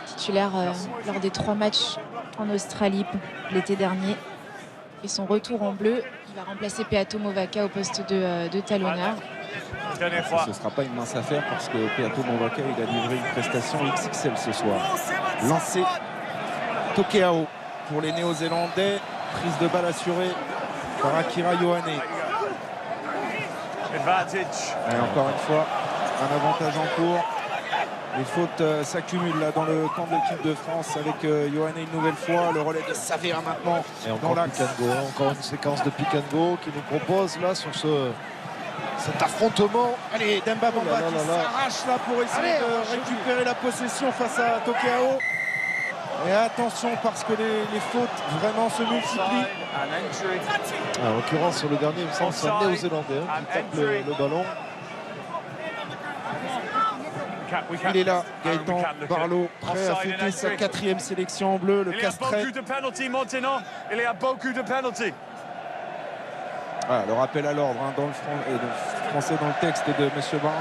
Titulaire lors des 3 matchs en Australie l'été dernier. Et son retour en bleu, il va remplacer Peato Movaka au poste de talonneur. Dernière fois. Ce ne sera pas une mince affaire parce que Peato Movaka il a livré une prestation XXL ce soir. Lancé Tokeao pour les Néo-Zélandais. Prise de balle assurée par Akira Ioane. Advantage. Et encore une fois, un avantage en cours. Les fautes s'accumulent là dans le camp de l'équipe de France avec Ioane une nouvelle fois. Le relais de Savea maintenant Et dans encore l'axe. pick and go, encore une séquence de pick and go qui nous propose là sur cet affrontement. Allez, Demba Bamba qui s'arrache là pour essayer de récupérer la possession face à Tokeao. Et attention parce que les fautes vraiment se multiplient. En l'occurrence sur le dernier, il me semble, c'est un Néo-Zélandais qui tape le ballon. Il est là, Gaëtan Barlow, prêt à fêter sa 4e sélection en bleu, le Il y a Castrais. beaucoup de penalties maintenant. Il y a beaucoup de penalties. Voilà, le rappel à l'ordre dans le français dans le texte de M. Barnes.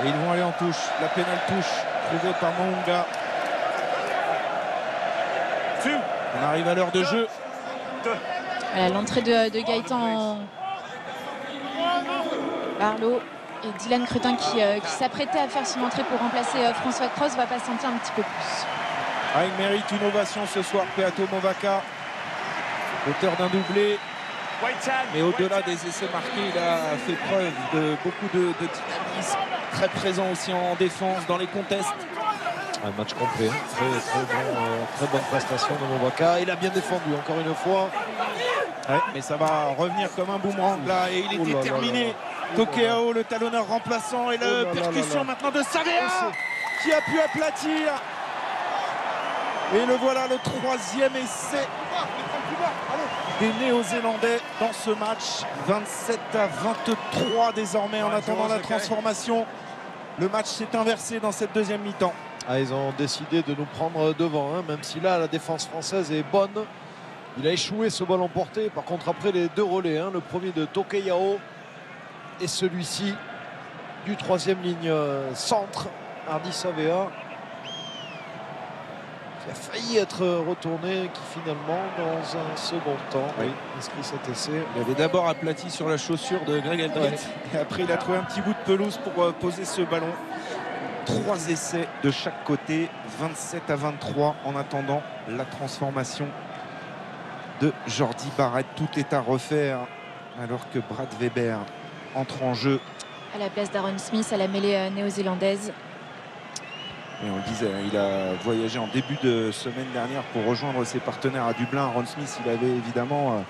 Et ils vont aller en touche. La pénale touche trouvée par Monga. On arrive à l'heure de jeu. Voilà, l'entrée de Gaëtan Barlow et Dylan Cretin qui s'apprêtait à faire son entrée pour remplacer François Cross va patienter un petit peu plus. Il mérite une ovation ce soir, Peato Movaka, auteur d'un doublé. Mais au-delà des essais marqués, il a fait preuve de beaucoup de dynamisme, très présent aussi en défense, dans les contests. Un match complet, très bonne prestation de Movaka. Il a bien défendu encore une fois. Mais ça va revenir comme un boomerang là et il est déterminé. Tokeao, le talonneur remplaçant et la percussion maintenant de Savea qui a pu aplatir. Et le voilà, le 3e essai des Néo-Zélandais dans ce match. 27-23 désormais en attendant la transformation. Le match s'est inversé dans cette deuxième mi-temps. Ils ont décidé de nous prendre devant, même si là la défense française est bonne. Il a échoué ce ballon porté. Par contre, après les 2 relais, le premier de Tokeao et celui-ci du 3e ligne centre, Hardy Savea, qui a failli être retourné, qui finalement, dans un second temps, inscrit cet essai. Il avait d'abord aplati sur la chaussure de Greg Eldred et après il a trouvé un petit bout de pelouse pour poser ce ballon. 3 essais de chaque côté, 27-23 en attendant la transformation de Jordi Barrett. Tout est à refaire alors que Brad Weber entre en jeu. À la place d'Aaron Smith à la mêlée néo-zélandaise. Et on le disait, il a voyagé en début de semaine dernière pour rejoindre ses partenaires à Dublin. Aaron Smith, il avait évidemment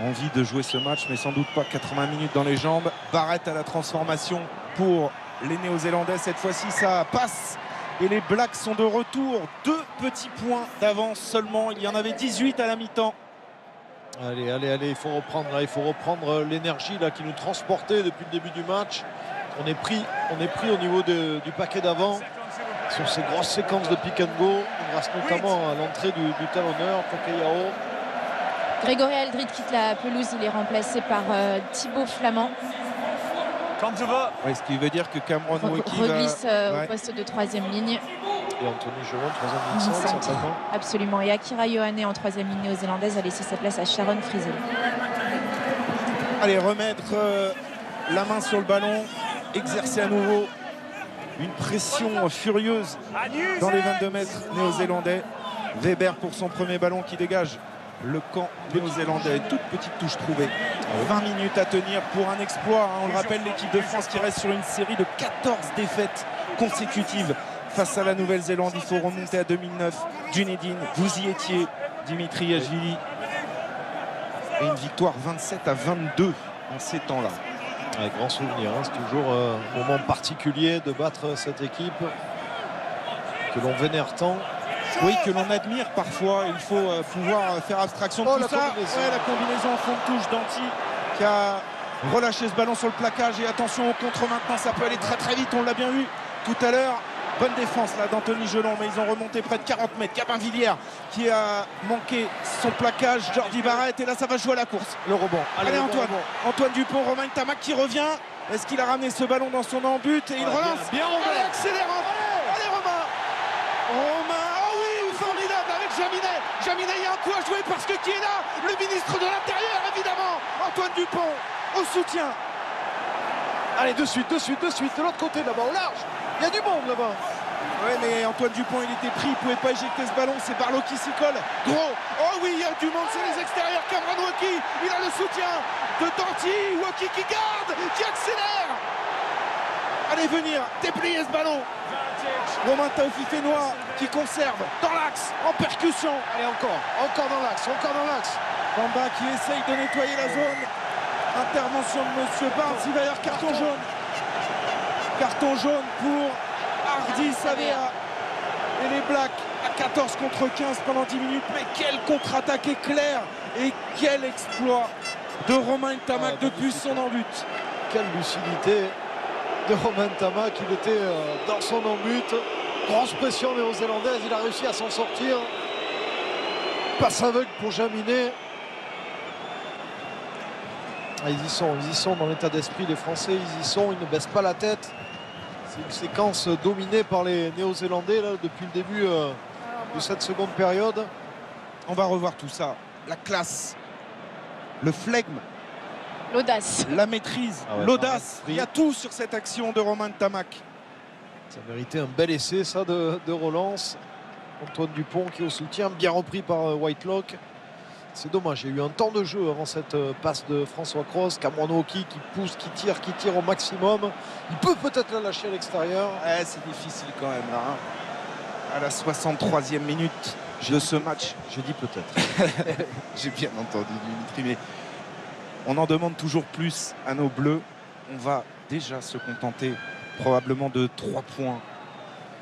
envie de jouer ce match, mais sans doute pas 80 minutes dans les jambes. Barrett à la transformation pour les Néo-Zélandais. Cette fois-ci, ça passe et les Blacks sont de retour. 2 petits points d'avance seulement. Il y en avait 18 à la mi-temps. Allez, allez, allez, il faut reprendre là, il faut reprendre l'énergie là qui nous transportait depuis le début du match. On est pris au niveau du paquet d'avant sur ces grosses séquences de pick and go, grâce notamment à l'entrée du talonneur Tokeyao. Grégory Aldrit quitte la pelouse, il est remplacé par Thibaut Flamand. Comme tu veux. Ouais, ce qui veut dire que Cameron Wauquiez Reglisse ouais. au poste de 3e ligne. Et Anthony Gelon, 3e ligne centre, certainement. Absolument. Et Akira Ioane en 3e ligne néo-zélandaise a laissé sa place à Sharon Frizzell. Allez, remettre la main sur le ballon, exercer à nouveau une pression furieuse dans les 22 mètres néo-zélandais. Weber pour son premier ballon qui dégage le camp néo-zélandais. Toute petite touche trouvée. 20 minutes à tenir pour un exploit. On le rappelle, l'équipe de France qui reste sur une série de 14 défaites consécutives face à la Nouvelle-Zélande. Il faut remonter à 2009. Dunedin, vous y étiez, Dimitri Ashvili. Et une victoire 27-22 en ces temps-là. Un grand souvenir, hein. C'est toujours un moment particulier de battre cette équipe que l'on vénère tant. Oui, que l'on admire parfois. Il faut pouvoir faire abstraction de tout ça. Ouais, la combinaison en fond de touche d'Anti qui a relâché ce ballon sur le plaquage. Et attention au contre maintenant, ça peut aller très très vite. On l'a bien vu tout à l'heure. Bonne défense là d'Anthony Gelon, mais ils ont remonté près de 40 mètres. Gabin Villiers qui a manqué son plaquage. Jordi Barrett, et là ça va jouer à la course. Le rebond. Allez Antoine. Antoine Dupont, Romain Tamac qui revient. Est-ce qu'il a ramené ce ballon dans son embut? Et il relance. Bien Romain. Allez, accélérant. Allez Romain. Romain, oh oui, formidable avec Jaminet. Jaminet, il y a un coup à jouer parce que qui est là? Le ministre de l'Intérieur, évidemment. Antoine Dupont au soutien. Allez, de suite, de l'autre côté là-bas, au large. Il y a du monde là-bas. Oui, mais Antoine Dupont, il était pris, il ne pouvait pas éjecter ce ballon. C'est Barlow qui s'y colle. Gros. Oh oui, il y a du monde, c'est les extérieurs. Cameron Wauquiez, il a le soutien de Danty. Wauquiez qui garde, qui accélère. Allez, venir déplier ce ballon. Romain Taofi-Fénois qui conserve dans l'axe, en percussion. Allez, encore dans l'axe, Bamba qui essaye de nettoyer la zone. Intervention de Monsieur Barnes, il va y avoir carton jaune. Carton jaune pour Hardy Savea. Et les Blacks à 14 contre 15 pendant 10 minutes. Mais quelle contre-attaque éclair et quel exploit de Romain Tamac depuis son embut. Quelle lucidité de Romain Tamac, il était dans son embut. Grosse pression néo-zélandaise, il a réussi à s'en sortir. Passe aveugle pour Jaminet. Ils y sont dans l'état d'esprit les Français, ils y sont, ils ne baissent pas la tête. C'est une séquence dominée par les Néo-Zélandais là, depuis le début de cette seconde période. On va revoir tout ça. La classe, le flegme, L'audace. la maîtrise, ouais, l'audace. Il y a tout sur cette action de Romain Tamac. Ça méritait un bel essai ça de relance. Antoine Dupont qui est au soutien, bien repris par Whitelock. C'est dommage, il y a eu un temps de jeu avant cette passe de François Cross. Cameron Wauquiez qui pousse, qui tire au maximum. Il peut peut-être la lâcher à l'extérieur. Ouais, c'est difficile quand même là. Hein. À la 63e minute de ce match. J'ai dit peut-être. J'ai bien entendu Dimitri, mais on en demande toujours plus à nos Bleus. On va déjà se contenter probablement de 3 points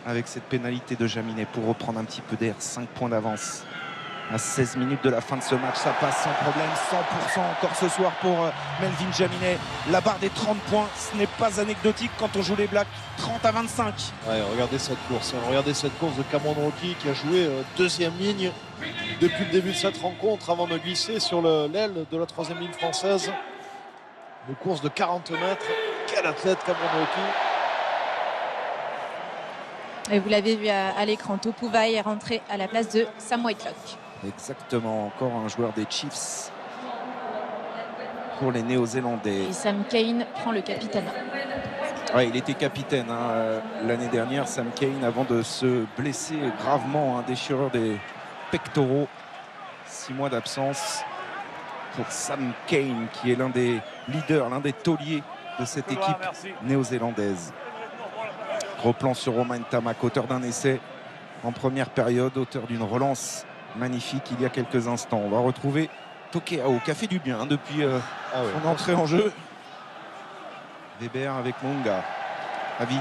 avec cette pénalité de Jaminet pour reprendre un petit peu d'air. 5 points d'avance. À 16 minutes de la fin de ce match, ça passe sans problème, 100% encore ce soir pour Melvin Jaminet. La barre des 30 points, ce n'est pas anecdotique quand on joue les Blacks, 30-25. Ouais, regardez cette course, de Cameron Wauquiez qui a joué deuxième ligne depuis le début de cette rencontre avant de glisser sur l'aile de la troisième ligne française. Une course de 40 mètres, quel athlète Cameron Wauquiez. Et vous l'avez vu à l'écran, Topouvaï est rentré à la place de Sam Whitelock. Exactement, encore un joueur des Chiefs pour les Néo-Zélandais. Et Sam Cane prend le capitana. Ouais, il était capitaine hein, l'année dernière, Sam Cane, avant de se blesser gravement, hein, déchirure des pectoraux. 6 mois d'absence pour Sam Cane, qui est l'un des leaders, l'un des tauliers de cette équipe néo-zélandaise. Gros plan sur Romain Tamac, auteur d'un essai en première période, auteur d'une relance magnifique il y a quelques instants. On va retrouver Tokeyao qui a fait du bien depuis son entrée en jeu. Weber avec Monga. Avili.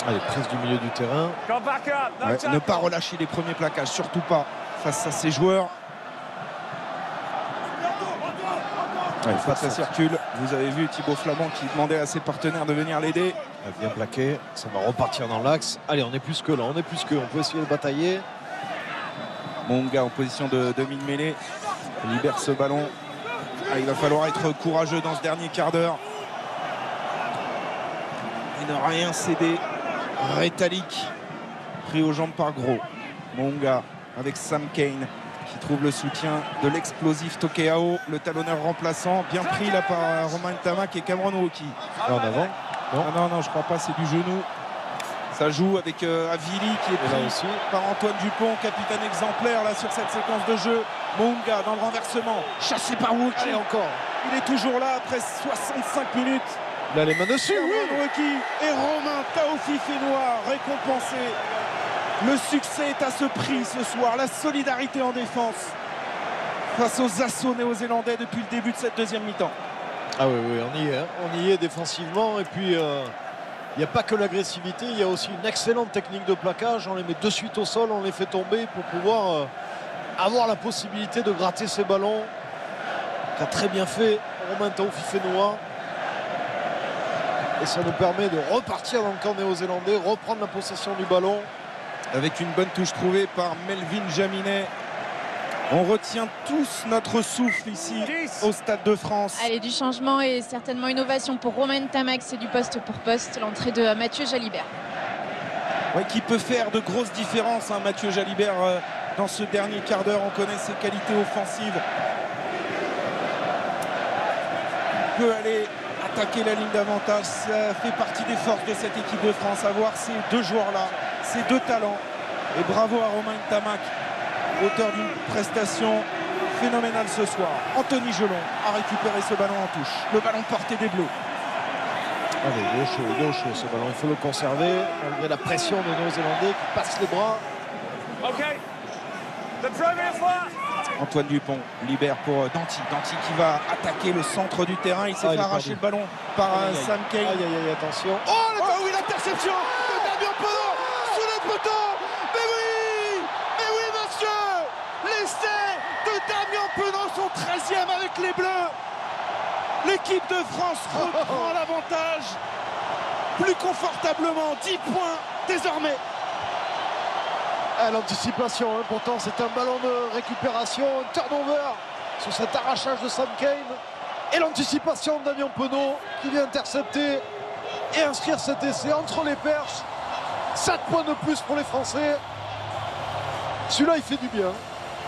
Allez, prise du milieu du terrain. Go back up. No Ouais, tackle. ne pas relâcher les premiers plaquages, surtout pas face à ces joueurs. Ouais, une fois que ça circule, vous avez vu Thibaut Flament qui demandait à ses partenaires de venir l'aider. Bien plaqué, ça va repartir dans l'axe. Allez, on est plus que là, on est plus que. On peut essayer de batailler. Monga en position de demi-mêlée libère ce ballon. Ah, il va falloir être courageux dans ce dernier quart d'heure et ne rien céder. Rétalique pris aux jambes par Gros. Monga avec Sam Kane qui trouve le soutien de l'explosif Tokeao, le talonneur remplaçant, bien pris là par Romain Tamac et Cameron Woki. Là en avant. Non. Ah non, je crois pas, c'est du genou. Ça joue avec Avili qui est Et là pris aussi. par Antoine Dupont, capitaine exemplaire là sur cette séquence de jeu. Monga dans le renversement, chassé par Woki. Allez, encore. Il est toujours là après 65 minutes. Là, les mains dessus, oui. Cameron Woki et Romain Taofi-Fenoir récompensés. Le succès est à ce prix ce soir, la solidarité en défense face aux assauts néo-zélandais depuis le début de cette deuxième mi-temps. Ah oui, on y est. Hein. On y est défensivement. Et puis, il n'y a pas que l'agressivité, il y a aussi une excellente technique de plaquage. On les met de suite au sol, on les fait tomber pour pouvoir avoir la possibilité de gratter ces ballons. Qu'a très bien fait Romain Taofi-Fenoir. Et ça nous permet de repartir dans le camp néo-zélandais, reprendre la possession du ballon. Avec une bonne touche trouvée par Melvin Jaminet. On retient tous notre souffle ici au Stade de France. Allez, du changement et certainement une ovation pour Romain Tamac, c'est du poste pour poste, l'entrée de Mathieu Jalibert. Ouais, qui peut faire de grosses différences, hein, Mathieu Jalibert, dans ce dernier quart d'heure. On connaît ses qualités offensives. Il peut aller attaquer la ligne d'avantage. Ça fait partie des forces de cette équipe de France, avoir ces deux joueurs-là, ces deux talents. Et bravo à Romain Tamac, auteur d'une prestation phénoménale ce soir. Anthony Gelon a récupéré ce ballon en touche. Le ballon porté des Bleus. Allez, il est chaud ce ballon, il faut le conserver malgré la pression des Néo-Zélandais qui passent les bras. OK. The premier fois. Antoine Dupont libère pour Danti. Danti qui va attaquer le centre du terrain. Il s'est Ah, fait il est arracher perdu. le ballon par Aïe, aïe, Sam Kane. Aïe, attention. Oh oui, l'interception de Damien Penaud sous le poteau. Mais oui monsieur. L'essai de Damien Penaud, son 13e avec les Bleus. L'équipe de France reprend l'avantage plus confortablement. 10 points désormais. Ah, l'anticipation, hein. Pourtant c'est un ballon de récupération, un turnover sur cet arrachage de Sam Kane. Et l'anticipation de Damien Penaud qui vient intercepter et inscrire cet essai entre les perches. 7 points de plus pour les Français. Celui-là il fait du bien.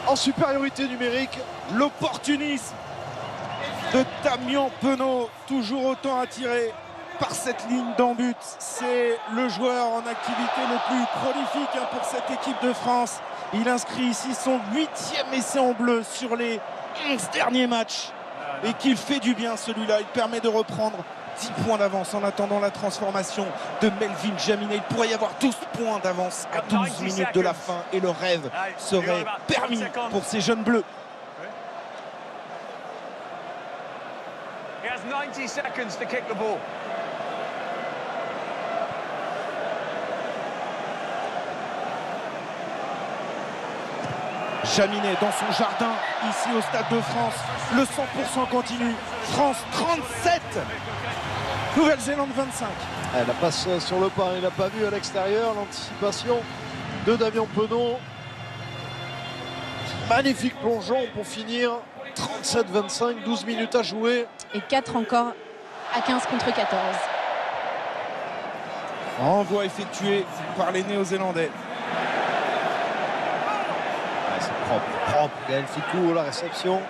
En supériorité numérique. L'opportunisme de Damien Penaud, toujours autant attiré par cette ligne d'en but. C'est le joueur en activité le plus prolifique, hein, pour cette équipe de France. Il inscrit ici son 8e essai en bleu sur les 11 derniers matchs et qu'il fait du bien celui-là. Il permet de reprendre 10 points d'avance en attendant la transformation de Melvin Jaminet. Il pourrait y avoir 12 points d'avance à 12 minutes de la fin et le rêve serait permis pour ces jeunes bleus. He has 90 seconds to kick the ball. Jaminet dans son jardin, ici au Stade de France. Le 100% continue. France 37, Nouvelle-Zélande 25. La passe sur le pas, il n'a pas vu à l'extérieur. L'anticipation de Damien Penaud. Magnifique plongeon pour finir. 37-25, 12 minutes à jouer. Et 4 encore à 15 contre 14. Renvoi effectué par les Néo-Zélandais. C'est propre. Gaël Ficou, la réception.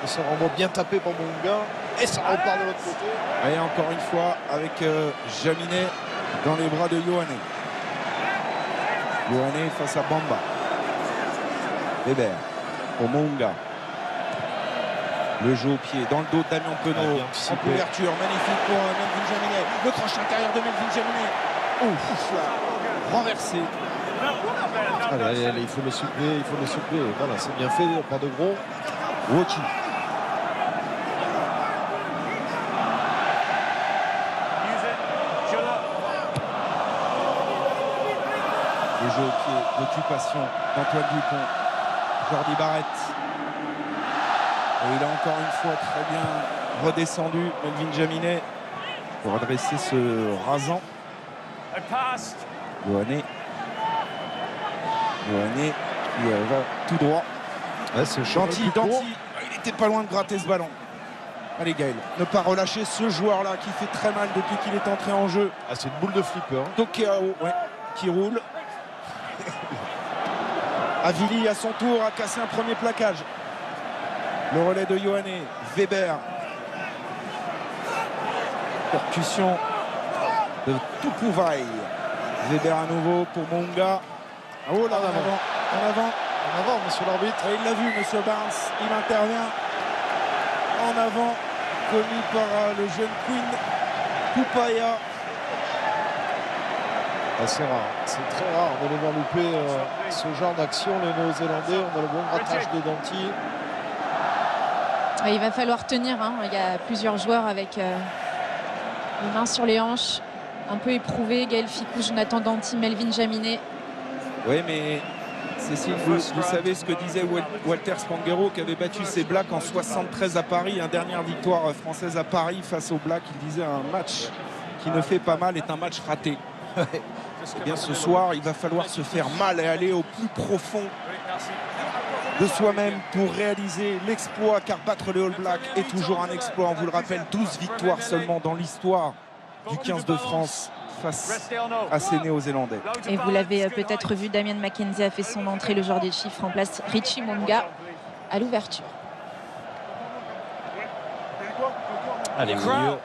Et ça renvoie bien tapé par Monga. Et ça repart de l'autre côté. Et encore une fois avec Jaminet dans les bras de Yohanné. Yohanné face à Bamba. Weber pour Monga. Le jeu au pied dans le dos de Damien Penaud. En couverture, magnifique pour Melvin Jaminet. Le crochet intérieur de Melvin Jaminet. Ouf, là, renversé. Allez, il faut le suppléer, Voilà, c'est bien fait, pas de gros. Woki. Le jeu au pied, l'occupation d'Antoine Dupont. Jordi Barrett. Et il a encore une fois très bien redescendu Melvin Jaminet pour adresser ce rasant. Ioane qui va tout droit. Ouais, c'est Danty, il était pas loin de gratter ce ballon. Allez Gaël, ne pas relâcher ce joueur-là qui fait très mal depuis qu'il est entré en jeu. Ah, c'est une boule de flipper. Tokeao, ouais, qui roule. Avili à son tour a cassé un premier plaquage. Le relais de Ioane, Weber. Percussion de Tupuvaï. Weber à nouveau pour Monga. Oh là, en avant, monsieur l'arbitre. Et il l'a vu, monsieur Barnes. Il intervient en avant, commis par le jeune Queen Pupaya. C'est rare, c'est très rare de les voir louper ce genre d'action, les Néo-Zélandais. On a le bon grattage de Danty. Il va falloir tenir, hein. Il y a plusieurs joueurs avec les mains sur les hanches, un peu éprouvés. Gaël Fickou, Jonathan Danty, Melvin Jaminet. Oui, mais Cécile, vous savez ce que disait Walter Spanghero, qui avait battu ses Blacks en 73 à Paris, une dernière victoire française à Paris face aux Blacks. Il disait un match qui ne fait pas mal est un match raté. Eh bien, ce soir, il va falloir se faire mal et aller au plus profond de soi-même pour réaliser l'exploit, car battre les All Blacks est toujours un exploit. On vous le rappelle, 12 victoires seulement dans l'histoire du 15 de France face à ces Néo-Zélandais. Et vous l'avez peut-être vu, Damien McKenzie a fait son entrée, le joueur des Chiefs remplace Richie Monga à l'ouverture. Allez, milieu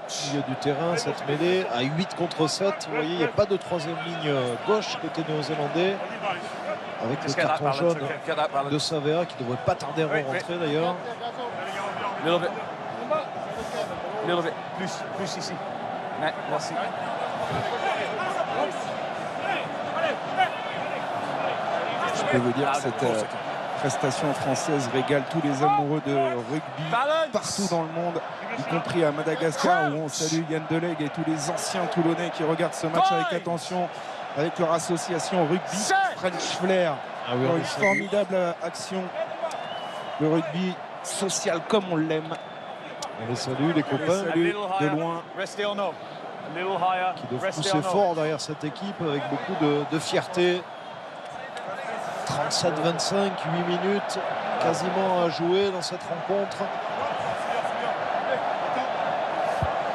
du terrain, cette mêlée à 8 contre 7. Vous voyez, il n'y a pas de troisième ligne gauche côté néo-zélandais. Avec le carton jaune de Savea qui ne devrait pas tarder à rentrer d'ailleurs. Plus ici. Merci. Je peux vous dire que cette prestation française régale tous les amoureux de rugby partout dans le monde, y compris à Madagascar, où on salue Yann Delegue et tous les anciens Toulonnais qui regardent ce match avec attention, avec leur association rugby French Flair. Pour une formidable action de rugby social comme on l'aime. On les salue, les copains. Salut de loin. Qui doivent pousser fort derrière cette équipe avec beaucoup de fierté. 37-25, 8 minutes quasiment à jouer dans cette rencontre.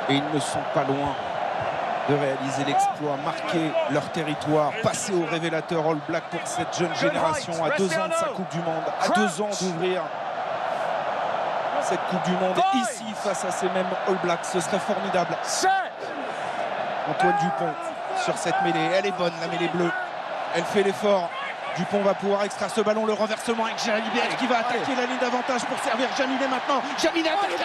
Et ils ne sont pas loin de réaliser l'exploit, marquer leur territoire, passer au révélateur All Black pour cette jeune génération à 2 ans de sa Coupe du Monde, à 2 ans d'ouvrir cette Coupe du Monde ici face à ces mêmes All Blacks. Ce serait formidable. Antoine Dupont sur cette mêlée, elle est bonne la mêlée bleue, elle fait l'effort. Dupont va pouvoir extraire ce ballon, le renversement avec Jalibert qui va attaquer la ligne d'avantage pour servir Jaminet maintenant. Jaminet attaqué,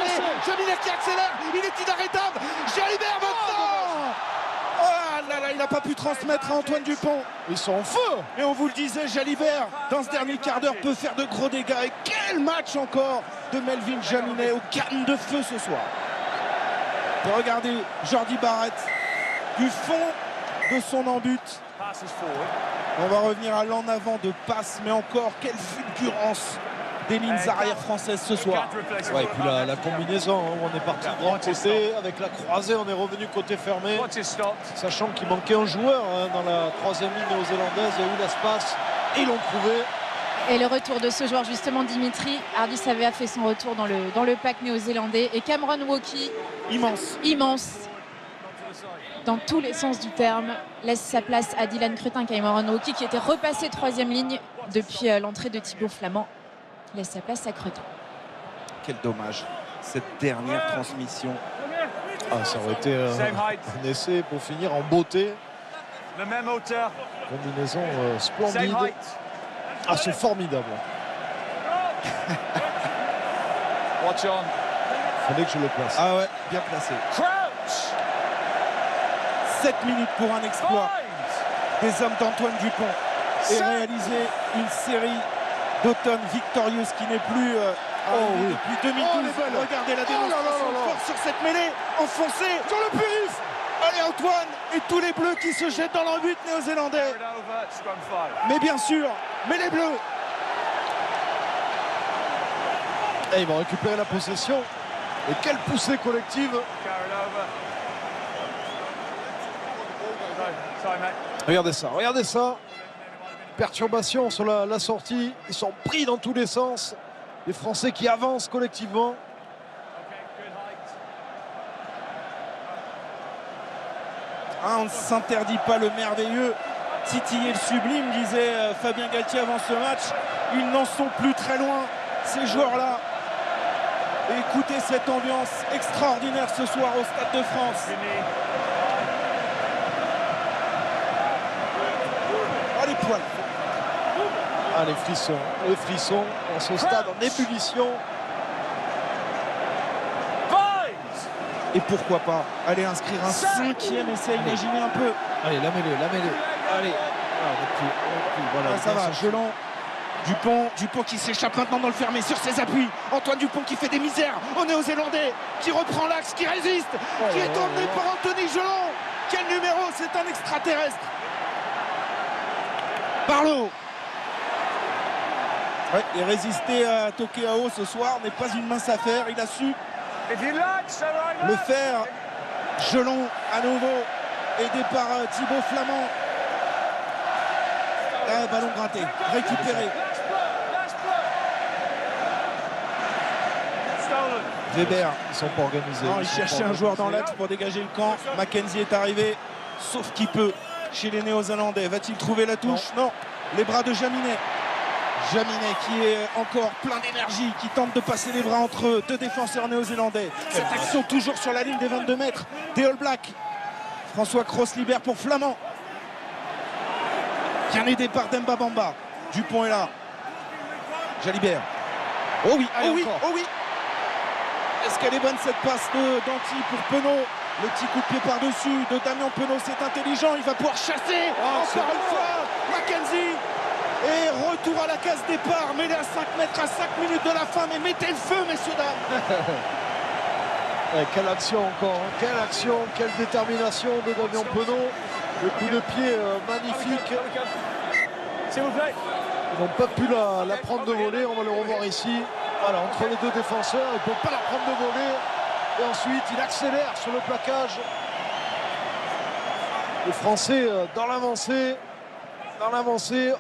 Jaminet qui accélère, il est inarrêtable. Jalibert maintenant. Oh là là, il n'a pas pu transmettre à Antoine Dupont. Ils sont en feu. Et on vous le disait, Jalibert, dans ce dernier quart d'heure, peut faire de gros dégâts. Et quel match encore de Melvin Jaminet aux cannes de feu ce soir. Et regardez Jordi Barrett du fond de son embut. On va revenir à l'en avant de passe, mais encore quelle fulgurance des lignes arrière françaises ce soir. Ouais, et puis la combinaison, hein, on est parti de grand côté, avec la croisée, on est revenu côté fermé, sachant qu'il manquait un joueur hein, dans la troisième ligne néo-zélandaise. Il y a eu l'espace et ils l'ont trouvé. Et le retour de ce joueur justement, Dimitri Hardy Savea fait son retour dans le pack néo-zélandais. Et Cameron Wauki, immense dans tous les sens du terme, laisse sa place à Dylan Cretin. Cameron Wauki qui était repassé troisième ligne depuis l'entrée de Thibaut Flamand, laisse sa place à Cretin. Quel dommage cette dernière transmission. Ah, ça aurait été un essai pour finir en beauté. Le même hauteur. Combinaison splendide. Ah, c'est formidable. Watch on. Fallait que je le place. Ah ouais, bien placé. 7 minutes pour un exploit des hommes d'Antoine Dupont et réaliser une série d'automne victorieuse qui n'est plus depuis 2012. Regardez la démonstration de force sur cette mêlée enfoncée sur le périph'. Allez Antoine, et tous les bleus qui se jettent dans leur but néo-zélandais. Carried over, scrum 5. Mais bien sûr, mais les bleus. Et ils vont récupérer la possession. Et quelle poussée collective. Carried over. Sorry, mate. Regardez ça. Perturbation sur la sortie. Ils sont pris dans tous les sens. Les Français qui avancent collectivement. On ne s'interdit pas le merveilleux, titiller le sublime, disait Fabien Galtier avant ce match. Ils n'en sont plus très loin, ces joueurs-là. Et écoutez cette ambiance extraordinaire ce soir au Stade de France. Oh, les poils. Ah, les frissons dans ce stade en ébullition. Et pourquoi pas aller inscrire un 5e essai, imaginez un peu. Allez, la mêlée. Allez. Voilà, Ça va, Gelon, Dupont qui s'échappe maintenant dans le fermé sur ses appuis. Antoine Dupont qui fait des misères au Néo-Zélandais, qui reprend l'axe, qui résiste, qui est emmené par Anthony Gelon. Quel numéro, c'est un extraterrestre. Barlow. Ouais, et résister à Tokeao ce soir n'est pas une mince affaire. Il a su le faire. Gelon à nouveau, aidé par Thibaut Flamand. Ballon gratté, récupéré. Weber. Ils sont pas organisés. Non, il cherchait un joueur dans l'axe pour dégager le camp. Mackenzie est arrivé, sauf qu'il peut chez les Néo-Zélandais. Va-t-il trouver la touche? Non. Les bras de Jaminet. Jaminet qui est encore plein d'énergie, qui tente de passer les bras entre deux défenseurs néo-zélandais. Cette action toujours sur la ligne des 22 mètres des All Blacks. François Cros libère pour Flamand. Bien aidé par Demba Bamba. Dupont est là. Jalibert. Oh oui, allez, oh oui, encore. oh oui. Est-ce qu'elle est bonne cette passe de Danty pour Penaud? Le petit coup de pied par-dessus de Damien Penaud, c'est intelligent. Il va pouvoir chasser encore une fois Mackenzie. Et retour à la case départ, mêlé à 5 mètres à 5 minutes de la fin, mais mettez le feu, messieurs, dames. Quelle action encore, hein. Quelle action, quelle détermination de Damien Penaud. Le coup de pied magnifique. S'il vous plaît. Ils n'ont pas pu la prendre de volée, on va le revoir ici. Voilà, entre les deux défenseurs, ils ne peuvent pas la prendre de volée. Et ensuite, il accélère sur le plaquage. Les Français dans l'avancée.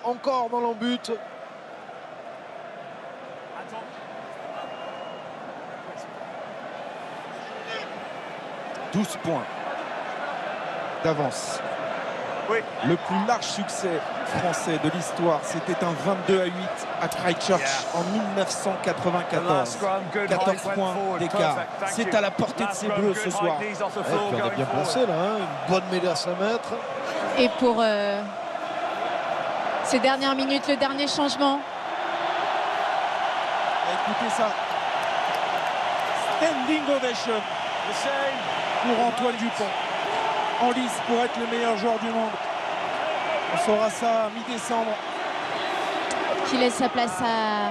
Encore dans l'embut. 12 points d'avance. Oui. Le plus large succès français de l'histoire, c'était un 22-8 à Christchurch en 1994. 14 points d'écart. C'est à la portée de ces Bleus ce soir. Et puis on est bien placé là, hein. Une bonne mêlée à 5 mètres. Et pour ces dernières minutes, le dernier changement. Écoutez ça. Standing ovation pour Antoine Dupont. En lice pour être le meilleur joueur du monde. On saura ça mi-décembre. Qui laisse sa place à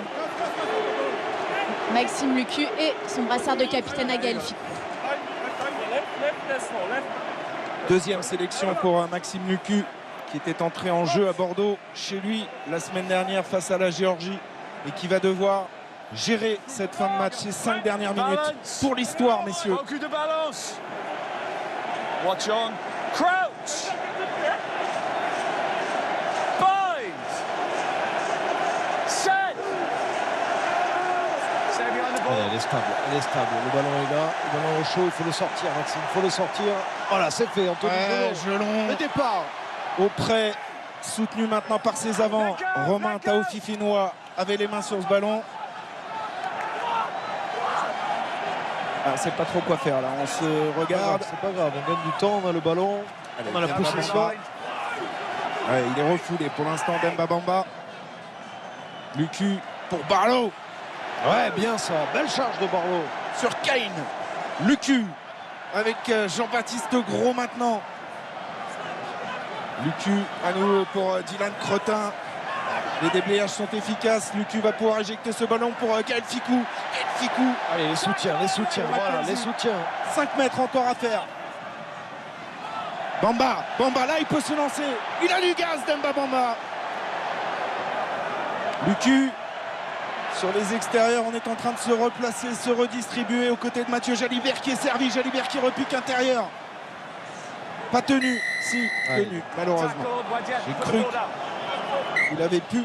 Maxime Lucu et son brassard de capitaine à Gaël Fickou. Deuxième sélection pour Maxime Lucu, qui était entré en jeu à Bordeaux chez lui la semaine dernière face à la Géorgie et qui va devoir gérer cette fin de match, ces 5 dernières minutes pour l'histoire, messieurs. Beaucoup de balance. Watch on. Crouch. Bind. Set. Stay behind the ball. Elle est stable. Le ballon est là, le ballon est chaud, il faut le sortir, Maxime, il faut le sortir. Voilà, c'est fait, Anthony Gelon. Le départ. Auprès, soutenu maintenant par ses avants. Romain Taofifinois avait les mains sur ce ballon. On ne sait pas trop quoi faire là, on se regarde. C'est pas grave, on gagne du temps, on a le ballon, Allez, on a la Demba possession. Bamba. Ouais, il est refoulé pour l'instant, Demba Bamba. Lucu pour Barlow. Ouais, bien ça, belle charge de Barlow. Sur Kane. Lucu avec Jean-Baptiste Gros maintenant. Lucu à nouveau pour Dylan Cretin. Les déblayages sont efficaces. Lucu va pouvoir éjecter ce ballon pour Gaël Fickou. Gaël Fickou. Allez, les soutiens, voilà, les soutiens. 5 mètres encore à faire. Bamba, là il peut se lancer. Il a du gaz, Demba Bamba. Lucu sur les extérieurs, on est en train de se replacer, se redistribuer aux côtés de Mathieu Jalibert qui est servi. Jalibert qui repique intérieur. Pas tenu, si, tenu, malheureusement. J'ai cru qu'il avait pu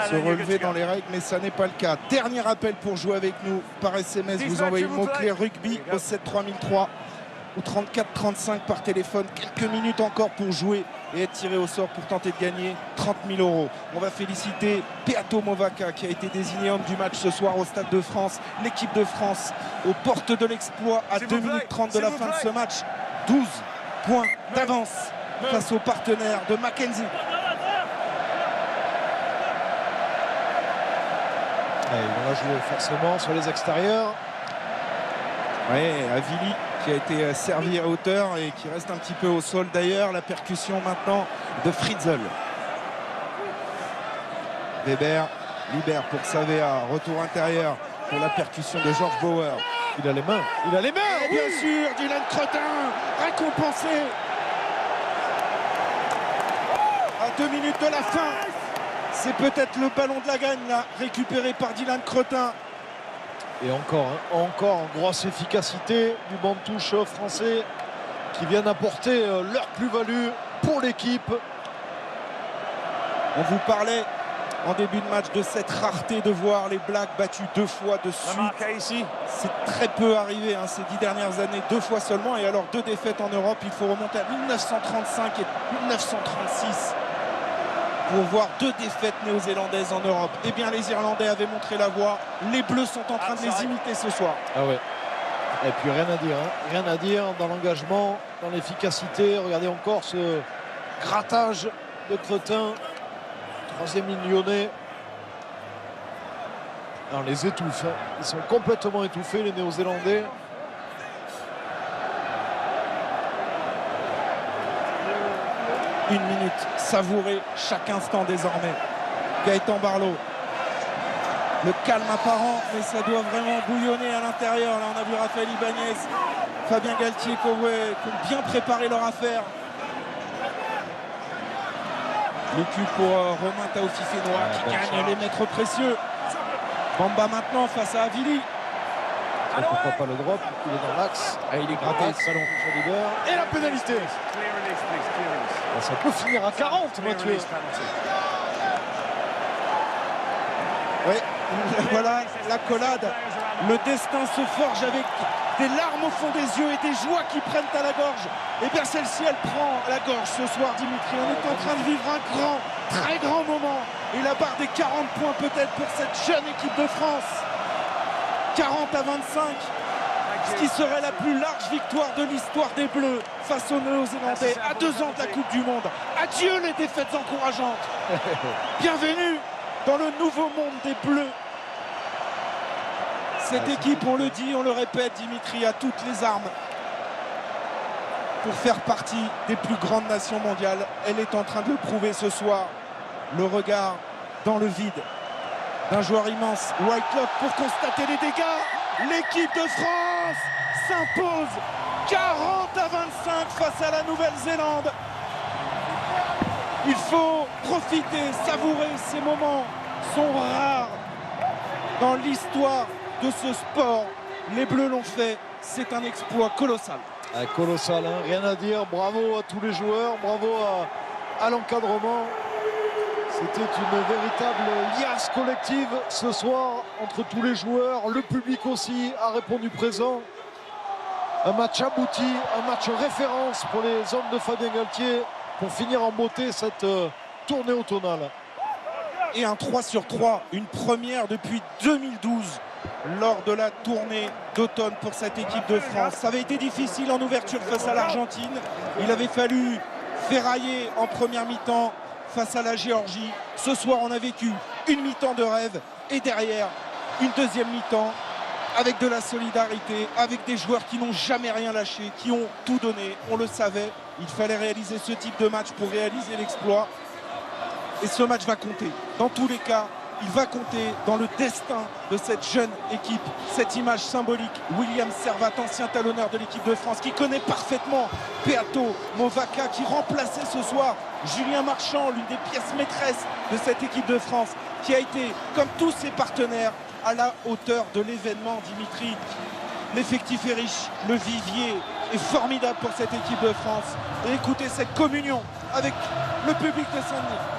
se relever dans les règles, mais ça n'est pas le cas. Dernier appel pour jouer avec nous par SMS. Vous envoyez le mot-clé rugby au 73003 ou 3435 par téléphone. Quelques minutes encore pour jouer et être tiré au sort pour tenter de gagner 30 000 €. On va féliciter Peato Movaca qui a été désigné homme du match ce soir au Stade de France. L'équipe de France aux portes de l'exploit à 2 minutes 30 de la fin de ce match. 12 points d'avance face aux partenaires de Mackenzie. Ils vont la jouer forcément sur les extérieurs. Oui, Avili qui a été servi à hauteur et qui reste un petit peu au sol d'ailleurs. La percussion maintenant de Fritzl. Weber libère pour Savea. Retour intérieur pour la percussion de George Bauer. Il a les mains. Et bien sûr, Dylan Cretin récompensé à 2 minutes de la fin. C'est peut-être le ballon de la gagne là, récupéré par Dylan Cretin. Et encore en grosse efficacité du banc de touche français qui viennent apporter leur plus-value pour l'équipe. On vous parlait en début de match de cette rareté de voir les Blacks battus 2 fois de suite. C'est très peu arrivé ces 10 dernières années, 2 fois seulement. Et alors 2 défaites en Europe, il faut remonter à 1935 et 1936 pour voir 2 défaites néo-zélandaises en Europe. Eh bien les Irlandais avaient montré la voie. Les Bleus sont en train de les imiter ce soir. Ah ouais. Et puis rien à dire, rien à dire dans l'engagement, dans l'efficacité. Regardez encore ce grattage de Cretin. 3e ligne lyonnais. On les étouffe. Ils sont complètement étouffés, les Néo-Zélandais. Une minute, savourer chaque instant désormais. Gaëtan Barlow. Le calme apparent, mais ça doit vraiment bouillonner à l'intérieur. Là, on a vu Raphaël Ibanez, Fabien Galtier qui ont bien préparé leur affaire. Le cul pour Romain Taofifénois qui gagne les mètres précieux. Bamba maintenant face à Avili. Et pourquoi pas le drop, il est dans l'axe. Il est gratté, salon sur leader. Et la pénalité. Ça peut finir à 40, Mathieu. Oui, voilà la collade. Le destin se forge avec des larmes au fond des yeux et des joies qui prennent à la gorge. Et bien celle-ci, elle prend à la gorge ce soir, Dimitri. On est en train de vivre un grand, très grand moment. Et la barre des 40 points peut-être pour cette jeune équipe de France. 40 à 25. Ce qui serait la plus large victoire de l'histoire des Bleus face aux Néo-Zélandais à 2 ans de la Coupe du Monde. Adieu les défaites encourageantes. Bienvenue dans le nouveau monde des Bleus. Cette équipe, on le dit, on le répète, Dimitri, a toutes les armes pour faire partie des plus grandes nations mondiales. Elle est en train de le prouver ce soir. Le regard dans le vide d'un joueur immense, Whitelock, pour constater les dégâts. L'équipe de France s'impose 40 à 25 face à la Nouvelle-Zélande. Il faut profiter, savourer. Ces moments sont rares dans l'histoire de ce sport. Les Bleus l'ont fait, c'est un exploit colossal. Colossal, rien à dire. Bravo à tous les joueurs, bravo à l'encadrement. C'était une véritable liasse collective ce soir entre tous les joueurs. Le public aussi a répondu présent. Un match abouti, un match référence pour les hommes de Fabien Galtier pour finir en beauté cette tournée automnale. Et un 3 sur 3, une première depuis 2012 lors de la tournée d'automne pour cette équipe de France. Ça avait été difficile en ouverture face à l'Argentine. Il avait fallu ferrailler en première mi-temps face à la Géorgie. Ce soir, on a vécu une mi-temps de rêve et derrière, une deuxième mi-temps avec de la solidarité, avec des joueurs qui n'ont jamais rien lâché, qui ont tout donné. On le savait, il fallait réaliser ce type de match pour réaliser l'exploit. Et ce match va compter. Dans tous les cas, il va compter dans le destin de cette jeune équipe. Cette image symbolique, William Servat, ancien talonneur de l'équipe de France, qui connaît parfaitement Peato Movaca, qui remplaçait ce soir Julien Marchand, l'une des pièces maîtresses de cette équipe de France, qui a été, comme tous ses partenaires, à la hauteur de l'événement. Dimitri, l'effectif est riche, le vivier est formidable pour cette équipe de France. Et écoutez cette communion avec le public de Saint-Denis.